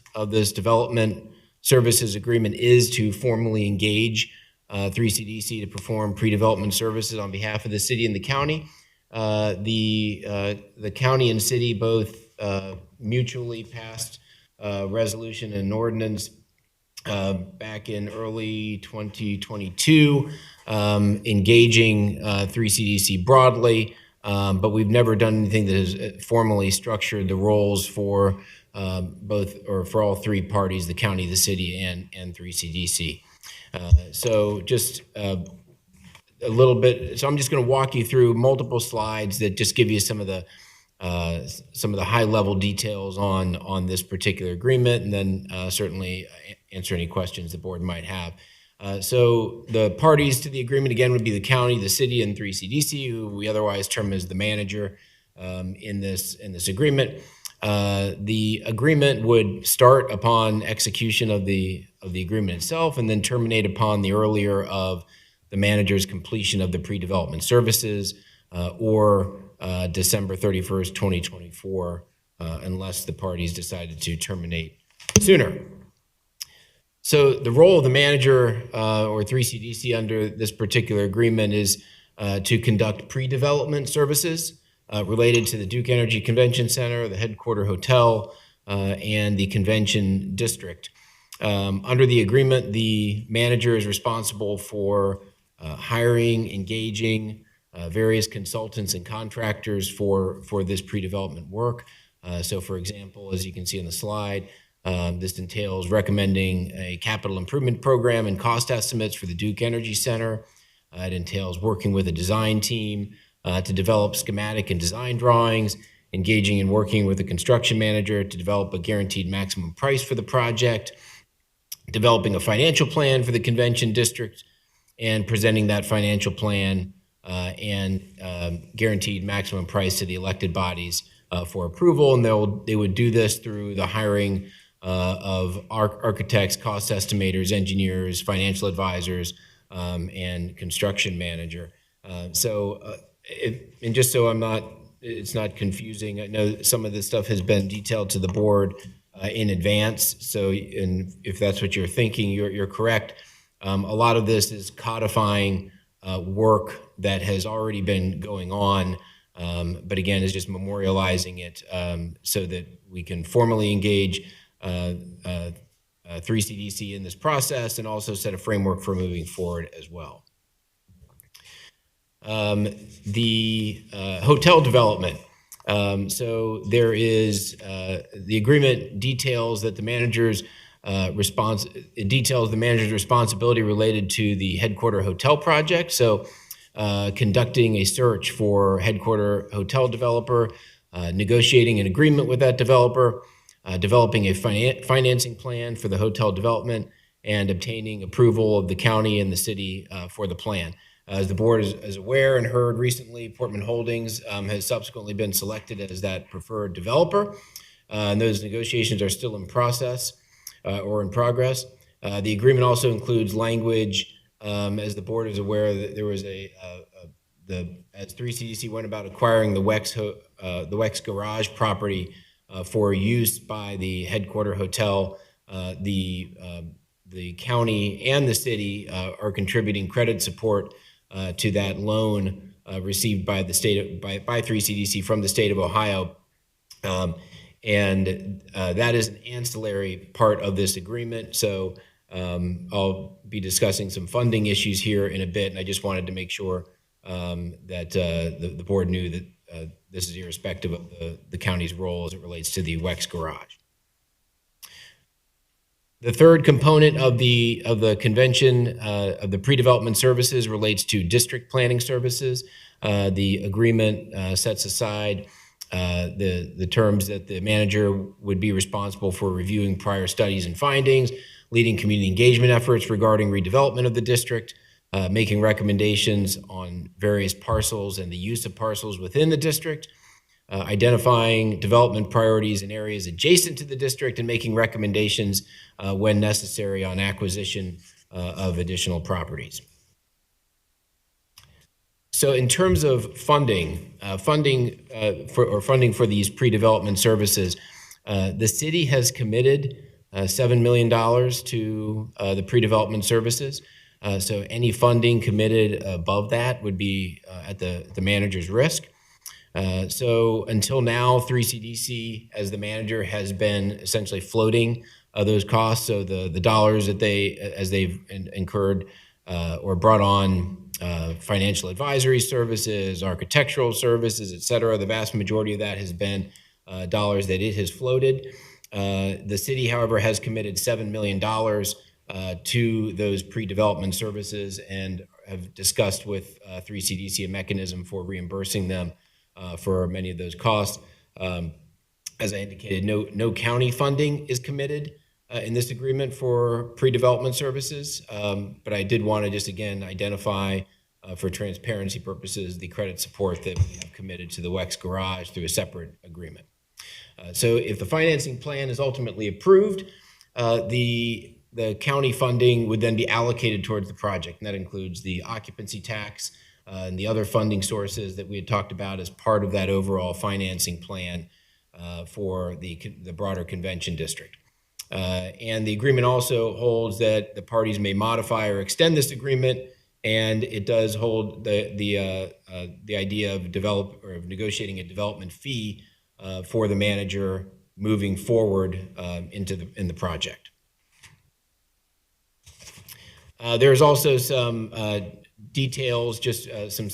development services agreement is to formally engage 3CDC to perform pre-development services on behalf of the city and the county. The county and city both mutually passed resolution and ordinance back in early 2022, engaging 3CDC broadly, but we've never done anything that has formally structured the roles for for all three parties, the county, the city, and 3CDC. So just a little bit. So I'm just going to walk you through multiple slides that just give you some of the high-level details on this particular agreement, and then certainly answer any questions the board might have. So the parties to the agreement, again, would be the county, the city, and 3CDC, who we otherwise term as the manager in this agreement. The agreement would start upon execution of the agreement itself and then terminate upon the earlier of the manager's completion of the pre-development services or December 31st, 2024, unless the parties decided to terminate sooner. So the role of the manager or 3CDC under this particular agreement is to conduct pre-development services related to the Duke Energy Convention Center, the Headquarter Hotel, and the Convention District. Under the agreement, the manager is responsible for hiring, engaging various consultants and contractors for this pre-development work. So for example, as you can see on the slide, this entails recommending a capital improvement program and cost estimates for the Duke Energy Center. It entails working with a design team to develop schematic and design drawings, engaging and working with a construction manager to develop a guaranteed maximum price for the project, developing a financial plan for the Convention District, and presenting that financial plan and guaranteed maximum price to the elected bodies for approval. And they would do this through the hiring of architects, cost estimators, engineers, financial advisors, and construction manager. And just so it's not confusing, I know some of this stuff has been detailed to the board in advance. So, and if that's what you're thinking, you're correct. A lot of this is codifying work that has already been going on, but again, is just memorializing it so that we can formally engage 3CDC in this process and also set a framework for moving forward as well. The hotel development. So there is the agreement details that the manager's responsibility related to the Headquarter Hotel project. So conducting a search for Headquarter Hotel developer, negotiating an agreement with that developer, developing a financing plan for the hotel development, and obtaining approval of the county and the city for the plan. As the board is aware and heard recently, Portman Holdings has subsequently been selected as that preferred developer. And those negotiations are still in process or in progress. The agreement also includes language, as the board is aware, that there was as 3CDC went about acquiring the Wex Garage property for use by the headquarter hotel, the county and the city are contributing credit support to that loan received by the by 3CDC from the state of Ohio. And that is an ancillary part of this agreement. So I'll be discussing some funding issues here in a bit, and I just wanted to make sure that the board knew that this is irrespective of the county's role as it relates to the Wex Garage. The third component of the convention of the pre-development services relates to district planning services. The agreement sets aside the terms that the manager would be responsible for reviewing prior studies and findings, leading community engagement efforts regarding redevelopment of the district, making recommendations on various parcels and the use of parcels within the district, identifying development priorities in areas adjacent to the district, and making recommendations when necessary on acquisition of additional properties. So in terms of funding for these pre-development services, the city has committed $7 million to the pre-development services. So any funding committed above that would be at the manager's risk. So until now, 3CDC as the manager has been essentially floating those costs. So the dollars that as they've incurred or brought on financial advisory services, architectural services, et cetera, the vast majority of that has been dollars that it has floated. The city, however, has committed $7 million to those pre-development services and have discussed with 3CDC a mechanism for reimbursing them for many of those costs. As I indicated, no county funding is committed in this agreement for pre-development services, but I did want to just again identify for transparency purposes the credit support that we have committed to the Wex Garage through a separate agreement. So if the financing plan is ultimately approved, the county funding would then be allocated towards the project, and that includes the occupancy tax and the other funding sources that we had talked about as part of that overall financing plan for the broader convention district. And the agreement also holds that the parties may modify or extend this agreement, and it does hold the idea of negotiating a development fee for the manager moving forward in the project. There's also some details, just some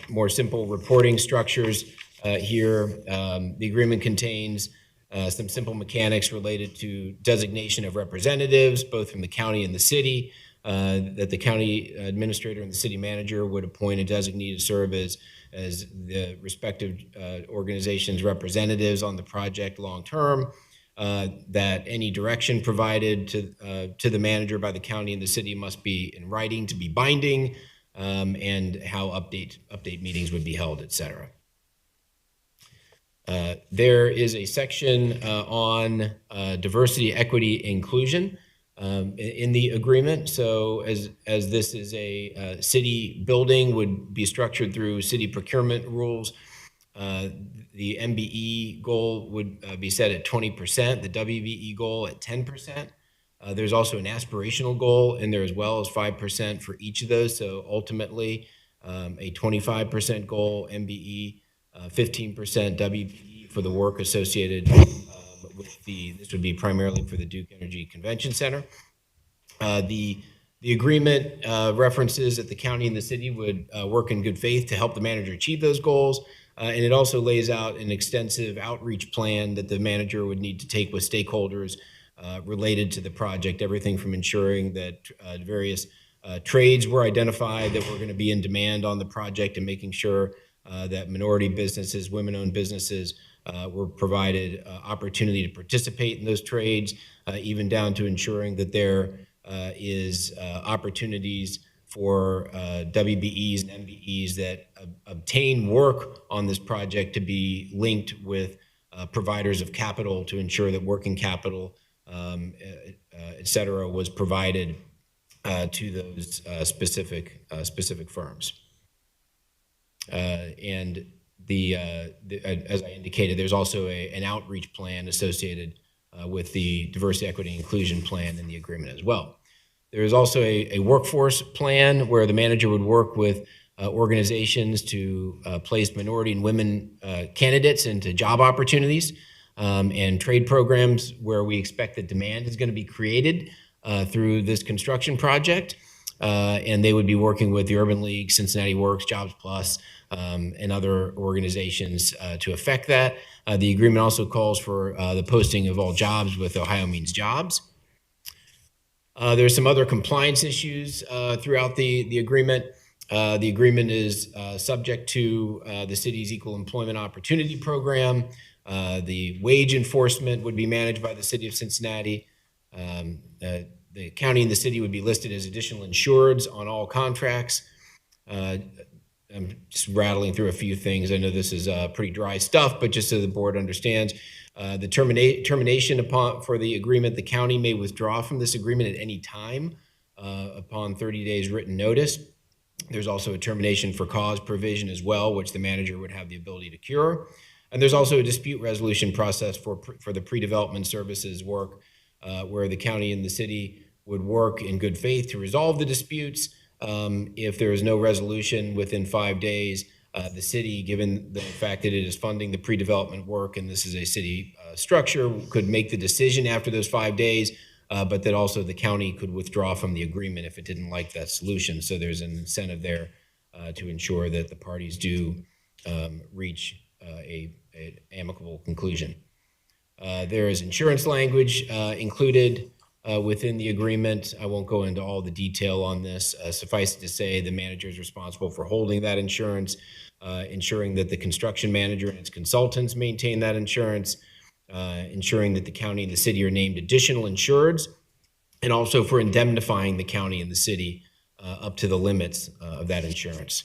more simple reporting structures here. The agreement contains some simple mechanics related to designation of representatives, both from the county and the city, that the county administrator and the city manager would appoint a designee to serve as the respective organization's representatives on the project long term, that any direction provided to the manager by the county and the city must be in writing to be binding, and how update meetings would be held, et cetera. There is a section on diversity, equity, inclusion in the agreement. So as this is a city building, would be structured through city procurement rules. The MBE goal would be set at 20%, the WBE goal at 10%. There's also an aspirational goal in there as well as 5% for each of those. So ultimately, a 25% goal, MBE, 15% WBE for the work associated with this would be primarily for the Duke Energy Convention Center. The agreement references that the county and the city would work in good faith to help the manager achieve those goals. And it also lays out an extensive outreach plan that the manager would need to take with stakeholders related to the project, everything from ensuring that various trades were identified that were going to be in demand on the project, and making sure that minority businesses, women-owned businesses were provided opportunity to participate in those trades, even down to ensuring that there is opportunities for WBEs and MBEs that obtain work on this project to be linked with providers of capital to ensure that working capital, et cetera, was provided to those specific firms. And as I indicated, there's also an outreach plan associated with the diversity, equity, and inclusion plan in the agreement as well. There is also a workforce plan where the manager would work with organizations to place minority and women candidates into job opportunities and trade programs where we expect that demand is going to be created through this construction project. And they would be working with the Urban League, Cincinnati Works, Jobs Plus, and other organizations to affect that. The agreement also calls for the posting of all jobs with Ohio Means Jobs. There's some other compliance issues throughout the agreement. The agreement is subject to the city's Equal Employment Opportunity Program. The wage enforcement would be managed by the city of Cincinnati. The county and the city would be listed as additional insureds on all contracts. I'm just rattling through a few things. I know this is pretty dry stuff, but just so the board understands, the termination for the agreement, the county may withdraw from this agreement at any time upon 30 days written notice. There's also a termination for cause provision as well, which the manager would have the ability to cure. And there's also a dispute resolution process for the pre-development services work, where the county and the city would work in good faith to resolve the disputes. If there is no resolution within 5 days, the city, given the fact that it is funding the pre-development work and this is a city structure, could make the decision after those 5 days, but that also the county could withdraw from the agreement if it didn't like that solution. So there's an incentive there to ensure that the parties do reach an amicable conclusion. There is insurance language included within the agreement. I won't go into all the detail on this. Suffice it to say, the manager is responsible for holding that insurance, ensuring that the construction manager and its consultants maintain that insurance, ensuring that the county and the city are named additional insureds, and also for indemnifying the county and the city up to the limits of that insurance.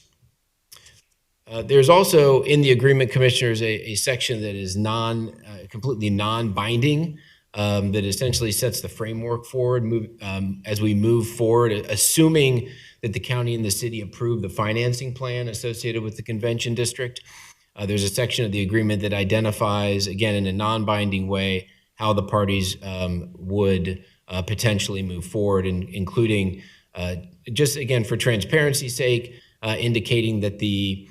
There's also in the agreement, Commissioners, a section that is completely non-binding, that essentially sets the framework forward as we move forward, assuming that the county and the city approve the financing plan associated with the convention district. There's a section of the agreement that identifies, again, in a non-binding way, how the parties would potentially move forward, including, just again, for transparency's sake, indicating that the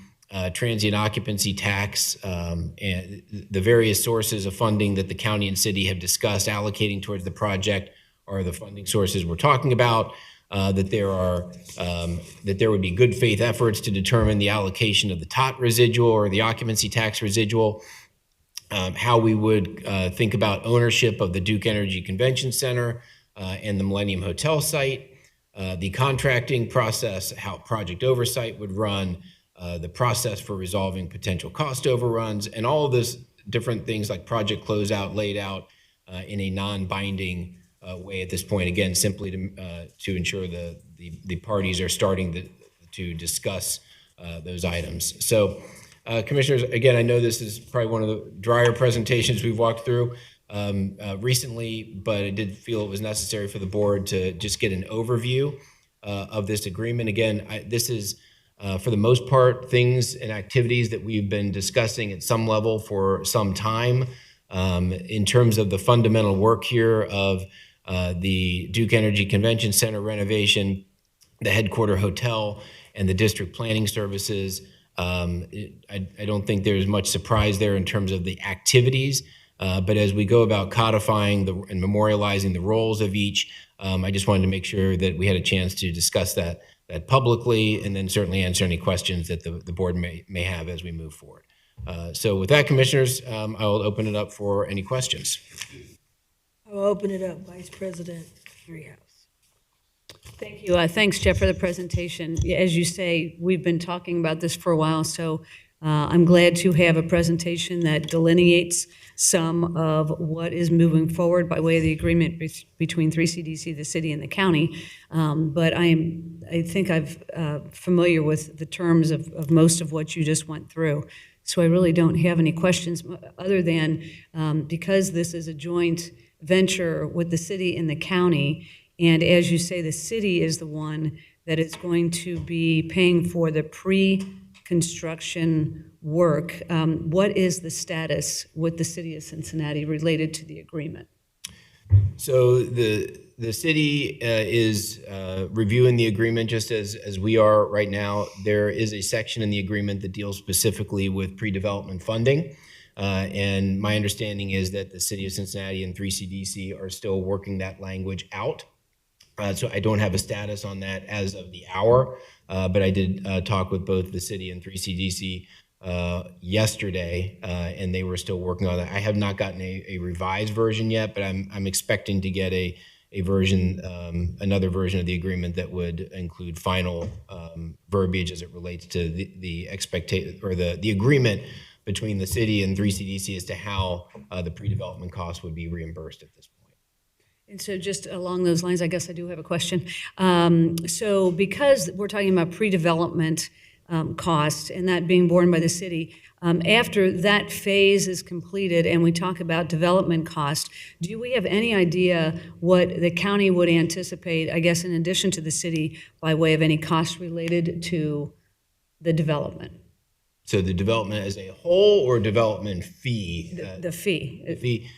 transient occupancy tax and the various sources of funding that the county and city have discussed allocating towards the project are the funding sources we're talking about. That there would be good faith efforts to determine the allocation of the TOT residual or the occupancy tax residual, how we would think about ownership of the Duke Energy Convention Center and the Millennium Hotel site, the contracting process, how project oversight would run, the process for resolving potential cost overruns, and all of those different things like project closeout laid out in a non-binding way at this point, again, simply to ensure the parties are starting to discuss those items. So, Commissioners, again, I know this is probably one of the drier presentations we've walked through recently, but I did feel it was necessary for the board to just get an overview of this agreement. Again, this is, for the most part, things and activities that we've been discussing at some level for some time. In terms of the fundamental work here of the Duke Energy Convention Center renovation, the headquarter hotel, and the district planning services. I don't think there's much surprise there in terms of the activities, but as we go about codifying and memorializing the roles of each, I just wanted to make sure that we had a chance to discuss that publicly, and then certainly answer any questions that the board may have as we move forward. So with that, Commissioners, I'll open it up for any questions. I will open it up, Vice President Driehaus. Thank you. Thanks, Jeff, for the presentation. As you say, we've been talking about this for a while, so I'm glad to have a presentation that delineates some of what is moving forward by way of the agreement between 3CDC, the city, and the county. But I think I'm familiar with the terms of most of what you just went through. So I really don't have any questions other than because this is a joint venture with the city and the county, and as you say, the city is the one that is going to be paying for the pre-construction work. What is the status with the city of Cincinnati related to the agreement? So the city is reviewing the agreement just as we are right now. There is a section in the agreement that deals specifically with pre-development funding. And my understanding is that the city of Cincinnati and 3CDC are still working that language out. So I don't have a status on that as of the hour, but I did talk with both the city and 3CDC yesterday, and they were still working on that. I have not gotten a revised version yet, but I'm expecting to get a version, another version of the agreement that would include final verbiage as it relates to the expectation or the agreement between the city and 3CDC as to how the pre-development costs would be reimbursed at this point. And so just along those lines, I guess I do have a question. So because we're talking about pre-development costs and that being borne by the city, after that phase is completed and we talk about development cost, do we have any idea what the county would anticipate, I guess, in addition to the city, by way of any cost related to the development? So the development as a whole or development fee? The fee. The fee?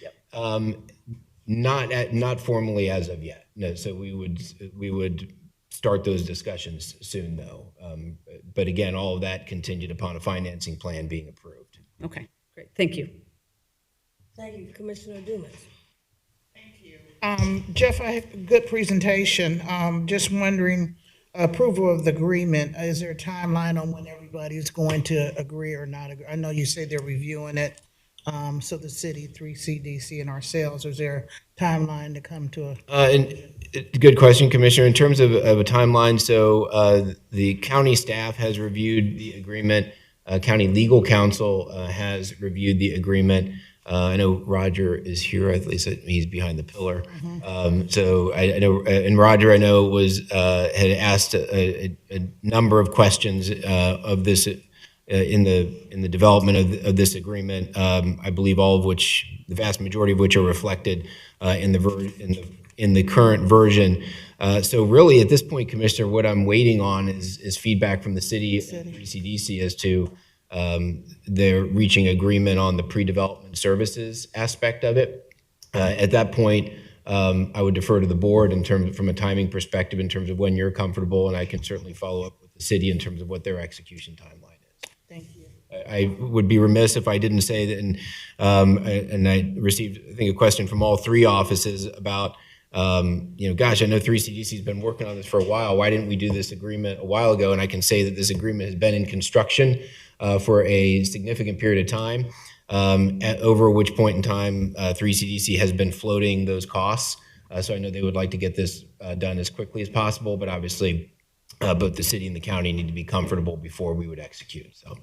Not formally as of yet. No, so we would start those discussions soon, though. But again, all of that contingent upon a financing plan being approved. Okay, great. Thank you. Thank you, Commissioner Dumas. Jeff, I have a good presentation. Just wondering, approval of the agreement, is there a timeline on when everybody's going to agree or not agree? I know you say they're reviewing it. So the city, 3CDC, and ourselves, is there a timeline to come to a? Good question, Commissioner. In terms of a timeline, so the county staff has reviewed the agreement. County legal counsel has reviewed the agreement. I know Roger is here. At least he's behind the pillar. So I know, and Roger, I know had asked a number of questions of this. In the development of this agreement, I believe all of which, the vast majority of which, are reflected in the current version. So really, at this point, Commissioner, what I'm waiting on is feedback from the city and 3CDC as to they're reaching agreement on the pre-development services aspect of it. At that point, I would defer to the board from a timing perspective in terms of when you're comfortable, and I can certainly follow up with the city in terms of what their execution timeline is. Thank you. I would be remiss if I didn't say that, and I received, I think, a question from all three offices about, gosh, I know 3CDC has been working on this for a while. Why didn't we do this agreement a while ago? And I can say that this agreement has been in construction for a significant period of time, over which point in time 3CDC has been floating those costs. So I know they would like to get this done as quickly as possible, but obviously both the city and the county need to be comfortable before we would execute. So,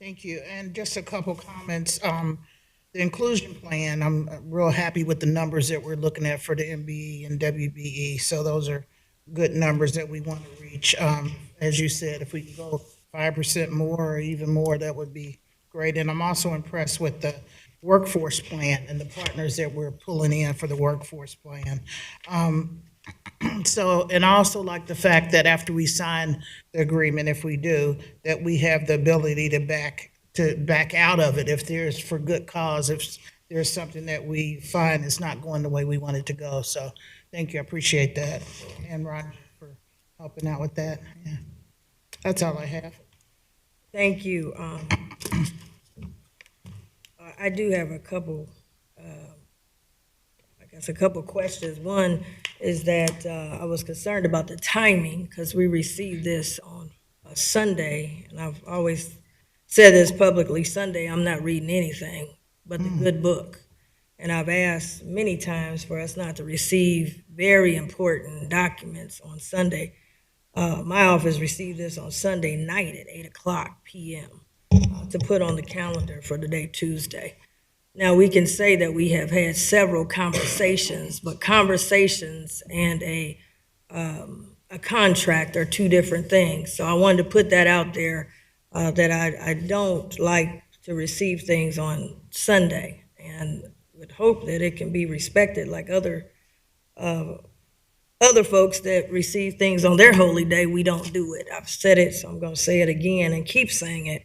thank you. And just a couple comments. The inclusion plan, I'm real happy with the numbers that we're looking at for the MBE and WBE. So those are good numbers that we want to reach. As you said, if we can go 5% more or even more, that would be great. And I'm also impressed with the workforce plan and the partners that we're pulling in for the workforce plan. So, and I also like the fact that after we sign the agreement, if we do, that we have the ability to back out of it if there's for good cause, if there's something that we find is not going the way we want it to go. So thank you, I appreciate that. And Roger for helping out with that. Yeah. That's all I have. Thank you. I do have a couple questions. One is that I was concerned about the timing because we received this on a Sunday, and I've always said this publicly, Sunday I'm not reading anything but the good book. And I've asked many times for us not to receive very important documents on Sunday. My office received this on Sunday night at 8:00 p.m. to put on the calendar for the day Tuesday. Now, we can say that we have had several conversations, but conversations and a contract are two different things. So I wanted to put that out there, that I don't like to receive things on Sunday, and would hope that it can be respected like other folks that receive things on their holy day. We don't do it. I've said it, so I'm going to say it again and keep saying it.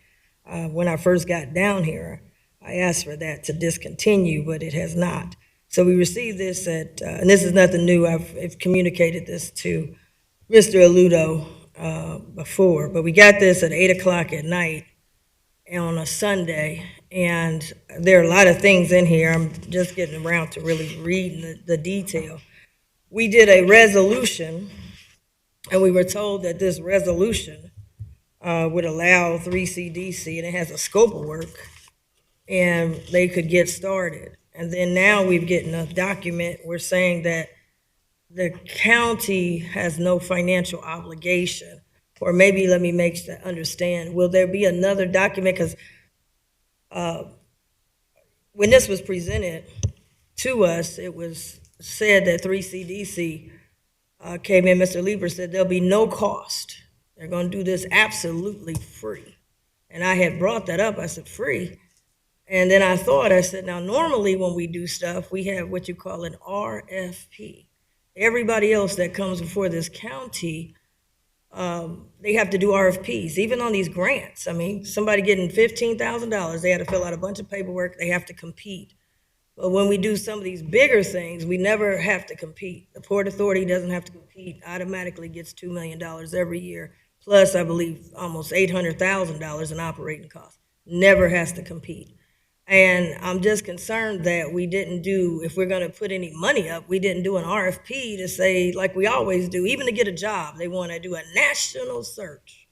When I first got down here, I asked for that to discontinue, but it has not. So we received this and this is nothing new. I've communicated this to Mr. Aludo before, but we got this at 8 o'clock at night on a Sunday, and there are a lot of things in here. I'm just getting around to really reading the detail. We did a resolution, and we were told that this resolution would allow 3CDC, and it has a scope of work, and they could get started. And then now we've getting a document, we're saying that the county has no financial obligation. Or maybe let me make that understand, will there be another document? Because when this was presented to us, it was said that 3CDC came in, Mr. Lieber said there'll be no cost. They're gonna do this absolutely free. And I had brought that up, I said, free? And then I said, now normally when we do stuff, we have what you call an RFP. Everybody else that comes before this county, they have to do RFPs, even on these grants. I mean, somebody getting $15,000, they had to fill out a bunch of paperwork, they have to compete. But when we do some of these bigger things, we never have to compete. The Port Authority doesn't have to compete, automatically gets $2 million every year, plus I believe almost $800,000 in operating costs. Never has to compete. And I'm just concerned that we didn't do, if we're gonna put any money up, we didn't do an RFP to say, like we always do, even to get a job, they wanna do a national search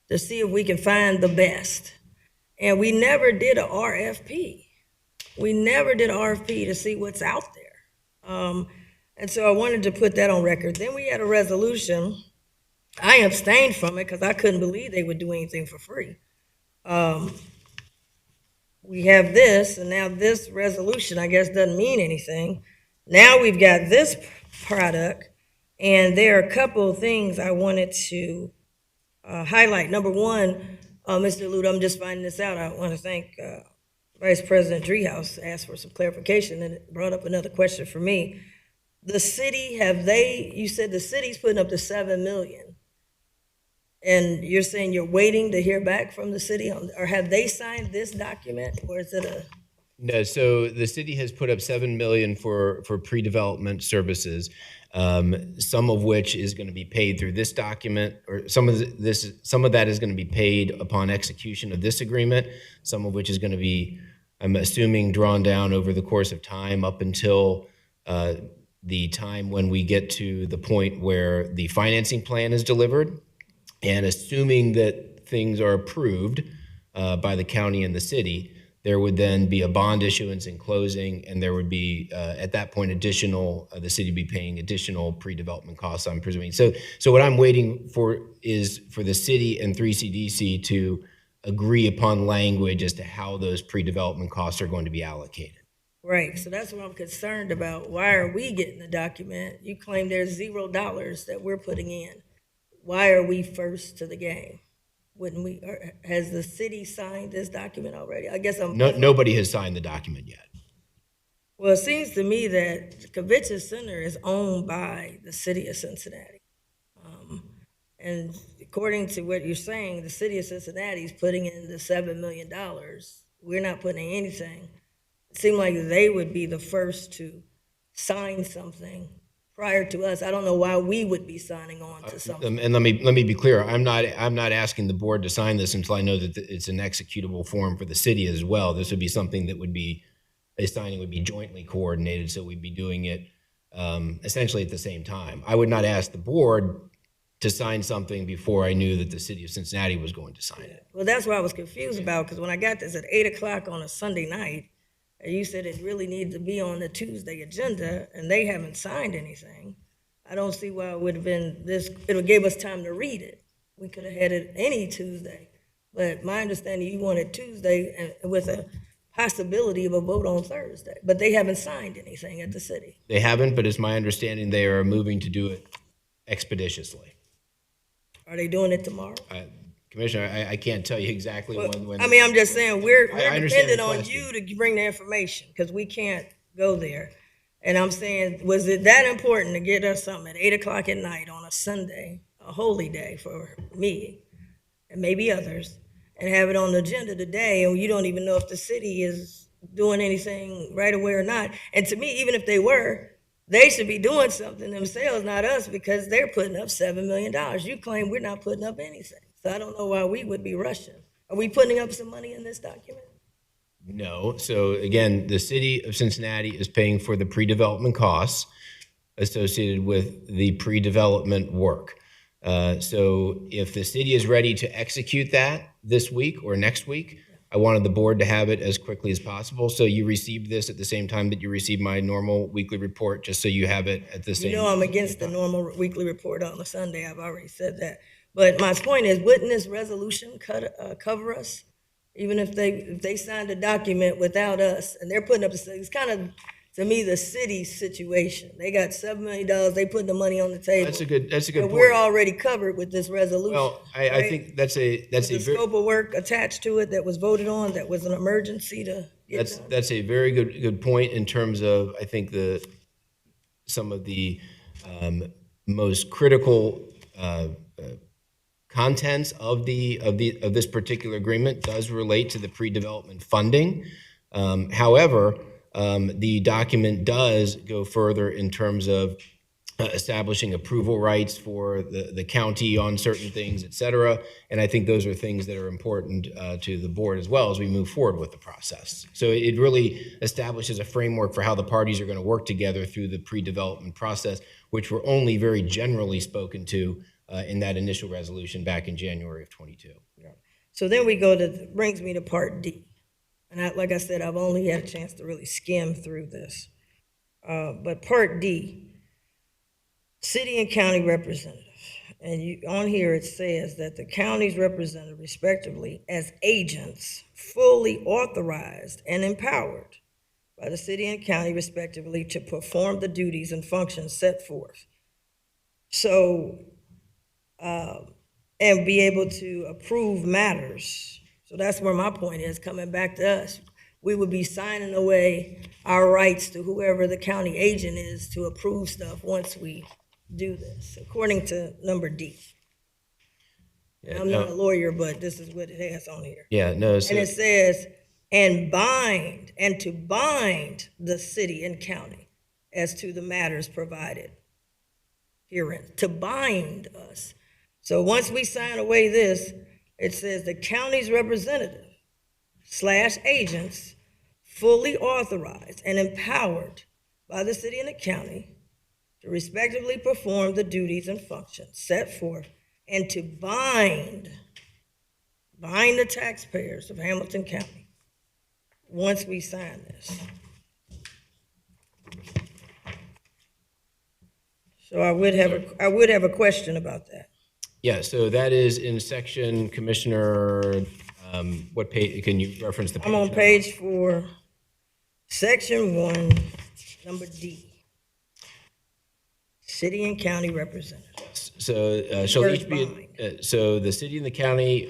to see if we can find the best. And we never did a RFP. We never did an RFP to see what's out there. And so I wanted to put that on record. Then we had a resolution. I abstained from it because I couldn't believe they would do anything for free. We have this, and now this resolution, I guess, doesn't mean anything. Now we've got this product, and there are a couple of things I wanted to highlight. Number one, Mr. Ludo, I'm just finding this out. I want to thank Vice President Driehaus, asked for some clarification, and it brought up another question for me. The city, you said the city's putting up to $7 million. And you're saying you're waiting to hear back from the city or have they signed this document, or is it No, so the city has put up $7 million for pre-development services, some of which is going to be paid through this document, or some of that is going to be paid upon execution of this agreement, some of which is going to be, I'm assuming, drawn down over the course of time up until the time when we get to the point where the financing plan is delivered. And assuming that things are approved by the county and the city, there would then be a bond issuance and closing, and there would be, at that point, the city would be paying additional pre-development costs, I'm presuming. So what I'm waiting for is for the city and 3CDC to agree upon language as to how those pre-development costs are going to be allocated. right? So that's what I'm concerned about. Why are we getting the document? You claim there's $0 that we're putting in. Why are we first to the game? Wouldn't we, or has the city signed this document already? I guess Nobody has signed the document yet. Well, it seems to me that the Convention Center is owned by the city of Cincinnati. And according to what you're saying, the city of Cincinnati is putting in the $7 million. We're not putting in anything. It seemed like they would be the first to sign something prior to us. I don't know why we would be signing on to something. And let me be clear. I'm not asking the board to sign this until I know that it's an executable form for the city as well. This would be something that a signing would be jointly coordinated, so we'd be doing it essentially at the same time. I would not ask the board to sign something before I knew that the city of Cincinnati was going to sign it. Well, that's what I was confused about, because when I got this at 8 o'clock on a Sunday night, and you said it really needed to be on the Tuesday agenda, and they haven't signed anything, I don't see why it would have been this. It would give us time to read it. We could have had it any Tuesday. But my understanding, you want it Tuesday and with a possibility of a vote on Thursday. But they haven't signed anything at the city. They haven't, but it's my understanding they are moving to do it expeditiously. Are they doing it tomorrow? Commissioner, I can't tell you exactly when. I mean, I'm just saying, we're I understand the dependent on question. you to bring the information, because we can't go there. And I'm saying, was it that important to get us something at 8 o'clock at night on a Sunday, a holy day for me, and maybe others, and have it on the agenda today, and you don't even know if the city is doing anything right away or not? And to me, even if they were, they should be doing something themselves, not us, because they're putting up $7 million. You claim we're not putting up anything. So I don't know why we would be rushing. Are we putting up some money in this document? No. So again, the city of Cincinnati is paying for the pre-development costs associated with the pre-development work. So if the city is ready to execute that this week or next week, I wanted the board to have it as quickly as possible. So you received this at the same time that you received my normal weekly report, just so you have it at the same. You know I'm against the normal weekly report on a Sunday. I've already said that. But my point is, wouldn't this resolution cover us? Even if they signed a document without us, and they're putting up, it's kind of, to me, the city's situation. They got $7 million, they put the money on the table. That's a good And point. we're already covered with this resolution. Well, I right? think that's a The very, scope of work attached to it that was voted on, that was an emergency to get done. that's a very good point in terms of, I think, some of the most critical contents of this particular agreement does relate to the pre-development funding. However, the document does go further in terms of establishing approval rights for the county on certain things, et cetera. And I think those are things that are important to the board as well as we move forward with the process. So it really establishes a framework for how the parties are going to work together through the pre-development process, which were only very generally spoken to in that initial resolution back in January of 22. So then brings me to Part D. And like I said, I've only had a chance to really skim through this. But Part D, city and county representative. And on here it says that the county's representative respectively as agents fully authorized and empowered by the city and county respectively to perform the duties and functions set forth. So, and be able to approve matters. So that's where my point is, coming back to us. We would be signing away our rights to whoever the county agent is to approve stuff once we do this, according to number D. Yeah, I'm not a lawyer, but this is what it has on here. Yeah, no. And it says, and to bind the city and county as to the matters provided herein, to bind us. So once we sign away this, it says the county's representative / agents fully authorized and empowered by the city and the county to respectively perform the duties and functions set forth and to bind the taxpayers of Hamilton County once we sign this. So I would have a question about that. Yeah, so that is in section, Commissioner, what page, can you reference the page? I'm on number? page 4, section 1, number D. City and county representatives. So shall Where's each be, so the city and the county,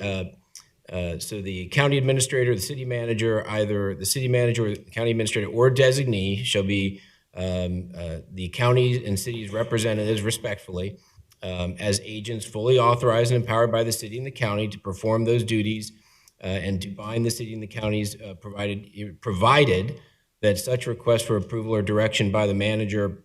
so the county administrator, the city manager, either the city manager or the county administrator or designee shall be the county and city's representatives respectfully as agents fully authorized and empowered by the city and the county to perform those duties and to bind the city and the counties provided that such request for approval or direction by the manager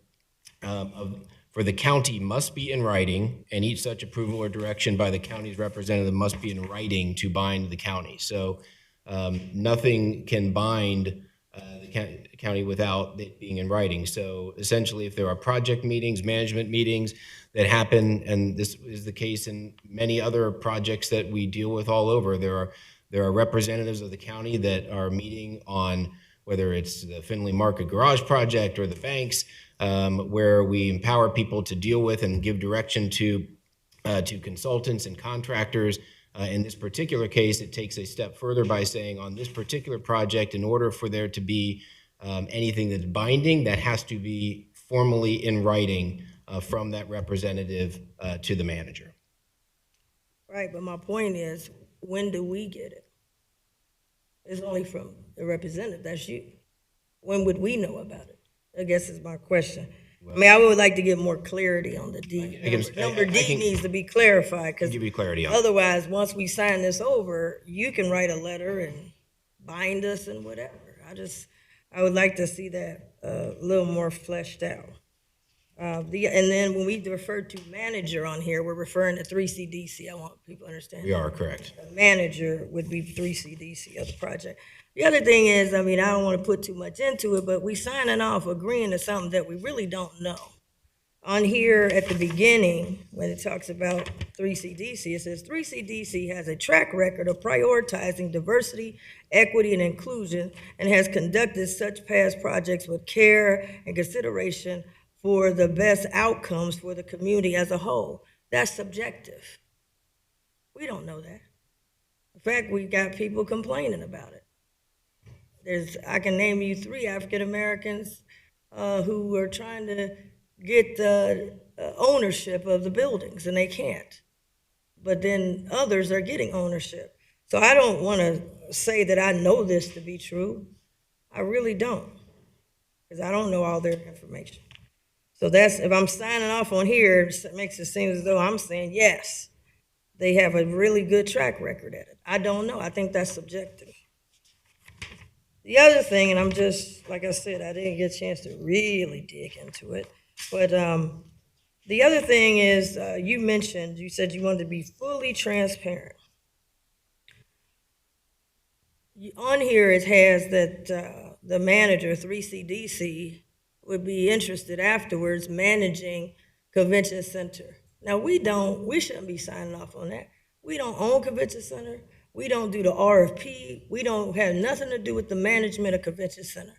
for the county must be in writing, and each such approval or direction by the county's representative must be in writing to bind the county. So nothing can bind the county without it being in writing. So essentially, if there are project meetings, management meetings that happen, and this is the case in many other projects that we deal with all over, there are representatives of the county that are meeting on whether it's the Finley Market Garage project or the banks, where we empower people to deal with and give direction to consultants and contractors In this particular case, it takes a step further by saying on this particular project, in order for there to be anything that's binding, that has to be formally in writing from that representative to the manager. Right, but my point is, when do we get it? It's only from the representative, that's you. When would we know about it? I guess is my question. I mean, I would like to get more clarity on the D. Number D needs to be clarified, because Give you clarity on it. otherwise, once we sign this over, you can write a letter and bind us and whatever. I would like to see that a little more fleshed out. And then when we refer to manager on here, we're referring to 3CDC. I want people to understand. We are correct. The manager would be 3CDC of the project. The other thing is, I mean, I don't want to put too much into it, but we signing off agreeing to something that we really don't know. On here at the beginning, when it talks about 3CDC, it says 3CDC has a track record of prioritizing diversity, equity, and inclusion, and has conducted such past projects with care and consideration for the best outcomes for the community as a whole. That's subjective. We don't know that. In fact, we've got people complaining about it. I can name you 3 African Americans who are trying to get the ownership of the buildings, and they can't. But then others are getting ownership. So I don't want to say that I know this to be true. I really don't, because I don't know all their information. So that's, if I'm signing off on here, it makes it seem as though I'm saying, yes, they have a really good track record at it. I don't know. I think that's subjective. The other thing, and I'm just, like I said, I didn't get a chance to really dig into it, but the other thing is, you said you wanted to be fully transparent. On here, it has that the manager, 3CDC, would be interested afterwards managing convention center. Now, we shouldn't be signing off on that. We don't own convention center. We don't do the RFP. We don't have nothing to do with the management of convention center.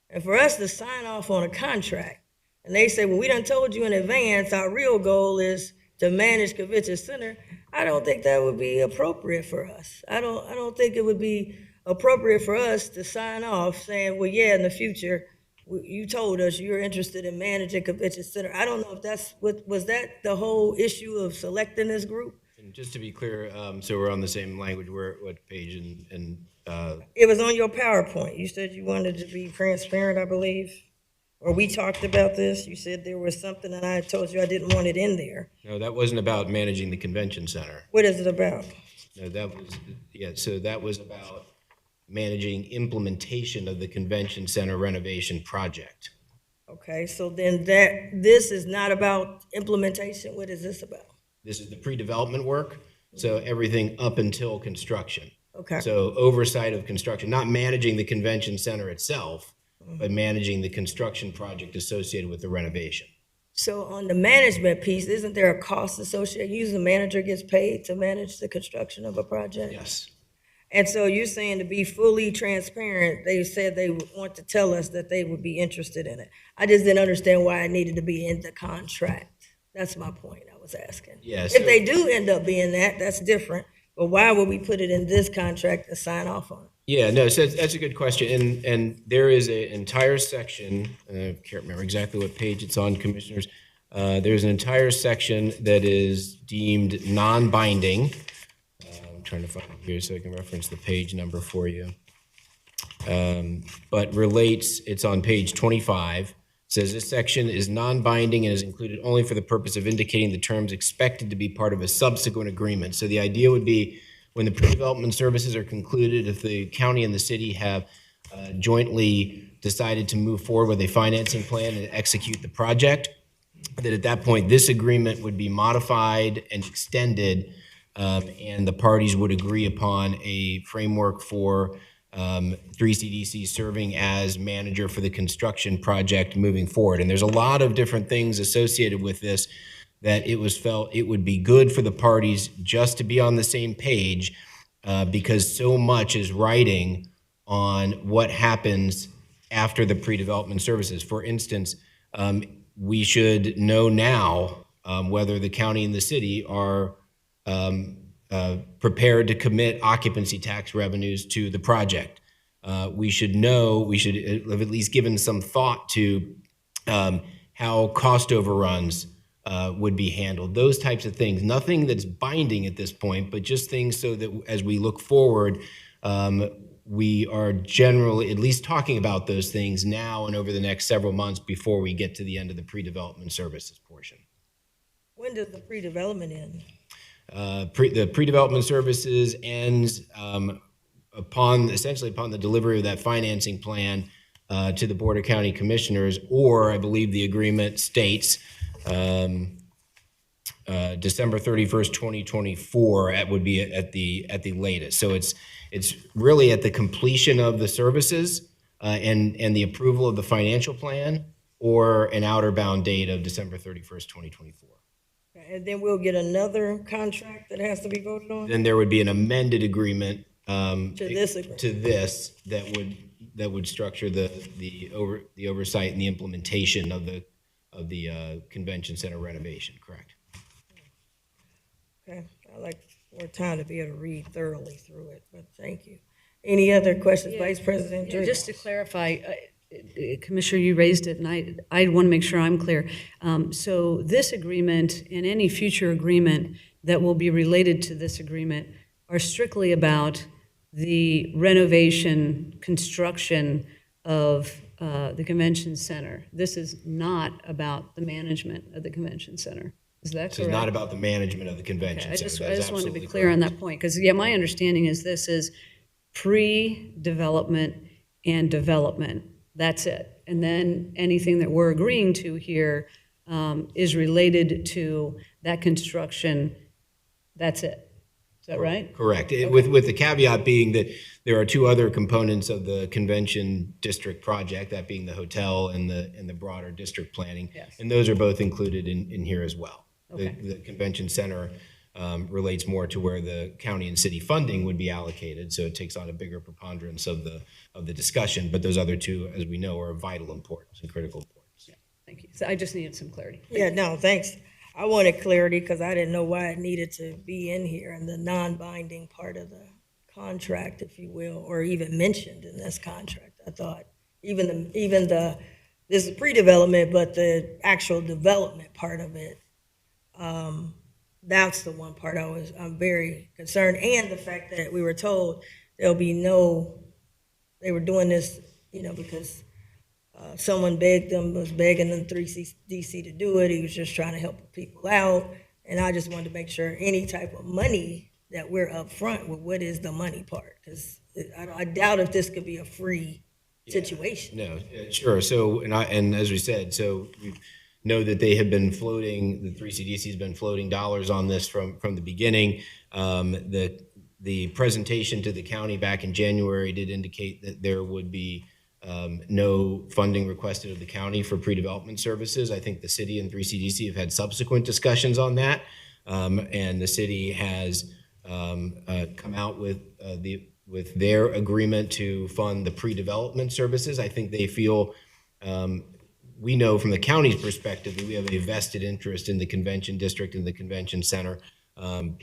And for us to sign off on a contract, and they say, well, we done told you in advance, our real goal is to manage convention center, I don't think that would be appropriate for us. I don't think it would be appropriate for us to sign off saying, well, yeah, in the future, you told us you're interested in managing convention center. I don't know if was that the whole issue of selecting this group? And just to be clear, so we're on the same language, what page and It was on your PowerPoint. You said you wanted to be transparent, I believe. Or we talked about this. You said there was something and I told you I didn't want it in there. no, that wasn't about managing the convention center. What is it about? No, so that was about managing implementation of the convention center renovation project. Okay, so then this is not about implementation. What is this about? This is the pre-development work, so everything up until construction. Okay. So oversight of construction, not managing the convention center itself, but managing the construction project associated with the renovation. So on the management piece, isn't there a cost associated? Usually the manager gets paid to manage the construction of a project? Yes. And so you're saying to be fully transparent, they said they would want to tell us that they would be interested in it. I just didn't understand why it needed to be in the contract. That's my point I was asking. Yes. If they do end up being that, that's different. But why would we put it in this contract and sign off on it? Yeah, no, so that's a good question. And there is an entire section, I can't remember exactly what page it's on, Commissioners. There's an entire section that is deemed non-binding. I'm trying to find it here so I can reference the page number for you. But relates, it's on page 25. It says this section is non-binding and is included only for the purpose of indicating the terms expected to be part of a subsequent agreement. So the idea would be when the pre-development services are concluded, if the county and the city have jointly decided to move forward with a financing plan and execute the project, that at that point, this agreement would be modified and extended, and the parties would agree upon a framework for 3CDC serving as manager for the construction project moving forward. And there's a lot of different things associated with this that it was felt it would be good for the parties just to be on the same page because so much is riding on what happens after the pre-development services. For instance, we should know now whether the county and the city are prepared to commit occupancy tax revenues to the project. We should have at least given some thought to how cost overruns would be handled, those types of things. Nothing that's binding at this point, but just things so that as we look forward, we are generally at least talking about those things now and over the next several months before we get to the end of the pre-development services portion. When does the pre-development end? The pre-development services ends essentially upon the delivery of that financing plan to the Board of County Commissioners, or I believe the agreement states December 31st, 2024. That would be at the latest. So it's really at the completion of the services and the approval of the financial plan, or an outer bound date of December 31st, 2024. And then we'll get another contract that has to be voted on? Then there would be an amended agreement To this agreement? to this that would structure the oversight and the implementation of the convention center renovation. Correct. Okay, I'd like more time to be able to read thoroughly through it, but thank you. Any other questions, Vice President Yeah, Drew? just to clarify, Commissioner, you raised it, and I want to make sure I'm clear. So this agreement and any future agreement that will be related to this agreement are strictly about the renovation, construction of the convention center. This is not about the management of the convention center. Is that This correct? is not about the management of the convention Okay, center. I That is just wanted to be absolutely clear on correct. that point, because, yeah, my understanding is this is pre-development and development. That's it. And then anything that we're agreeing to here is related to that construction. That's it. Is that right? Correct. With the caveat being that there are two other components of the convention district project, that being the hotel and the broader district planning. Yes. And those are both included in here as well. Okay. The convention center relates more to where the county and city funding would be allocated, so it takes on a bigger preponderance of the discussion. But those other two, as we know, are of vital importance and critical importance. Thank you. So I just needed some clarity. Yeah, no, thanks. I wanted clarity because I didn't know why it needed to be in here and the non-binding part of the contract, if you will, or even mentioned in this contract. I thought even this is pre-development, but the actual development part of it, that's the one part I'm very concerned. And the fact that we were told they were doing this, because someone was begging them 3DC to do it. He was just trying to help people out. And I just wanted to make sure any type of money that we're up front with, what is the money part? Because I doubt if this could be a free situation. No, sure. So, and as we said, so we know that they have been floating, the 3CDC has been floating dollars on this from the beginning. The presentation to the county back in January did indicate that there would be no funding requested of the county for pre-development services. I think the city and 3CDC have had subsequent discussions on that. And the city has come out with their agreement to fund the pre-development services. I think they feel, we know from the county's perspective that we have a vested interest in the convention district and the convention center. And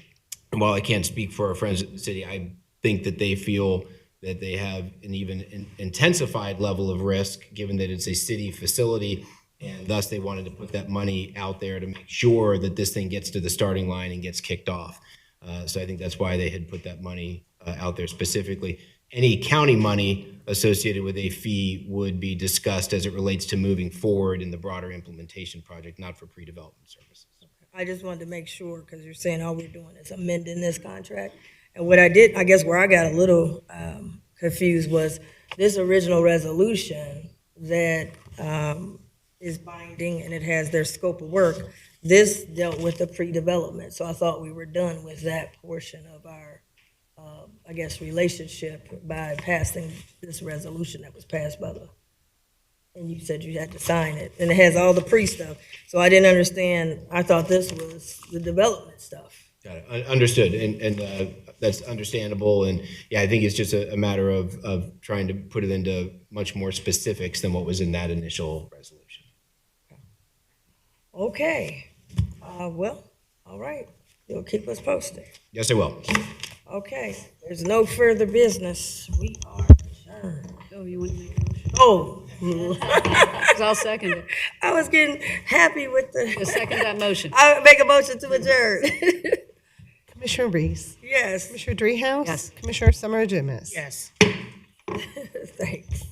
while I can't speak for our friends at the city, I think that they feel that they have an even intensified level of risk, given that it's a city facility, and thus they wanted to put that money out there to make sure that this thing gets to the starting line and gets kicked off. So I think that's why they had put that money out there specifically. Any county money associated with a fee would be discussed as it relates to moving forward in the broader implementation project, not for pre-development services. I just wanted to make sure, because you're saying all we're doing is amending this contract. And what I did, I guess where I got a little confused was this original resolution that is binding and it has their scope of work. This dealt with the pre-development. So I thought we were done with that portion of our, I guess, relationship by passing this resolution that was passed by and you said you had to sign it. And it has all the pre-stuff. So I didn't understand. I thought this was the development stuff. Got it. Understood, and that's understandable. And yeah, I think it's just a matter of trying to put it into much more specifics than what was in that initial resolution. Okay. Well, all right. You'll keep us posted. Yes, I will. Okay, there's no further business. We are adjourned. Oh, you want to make a motion? Oh, 'Cause I'll second it. I was getting happy with Just the, second that motion. I make a motion to adjourn. Commissioner Reese, Yes, Commissioner Dreehouse. Yes. Commissioner Summer Dumas. Yes. thanks.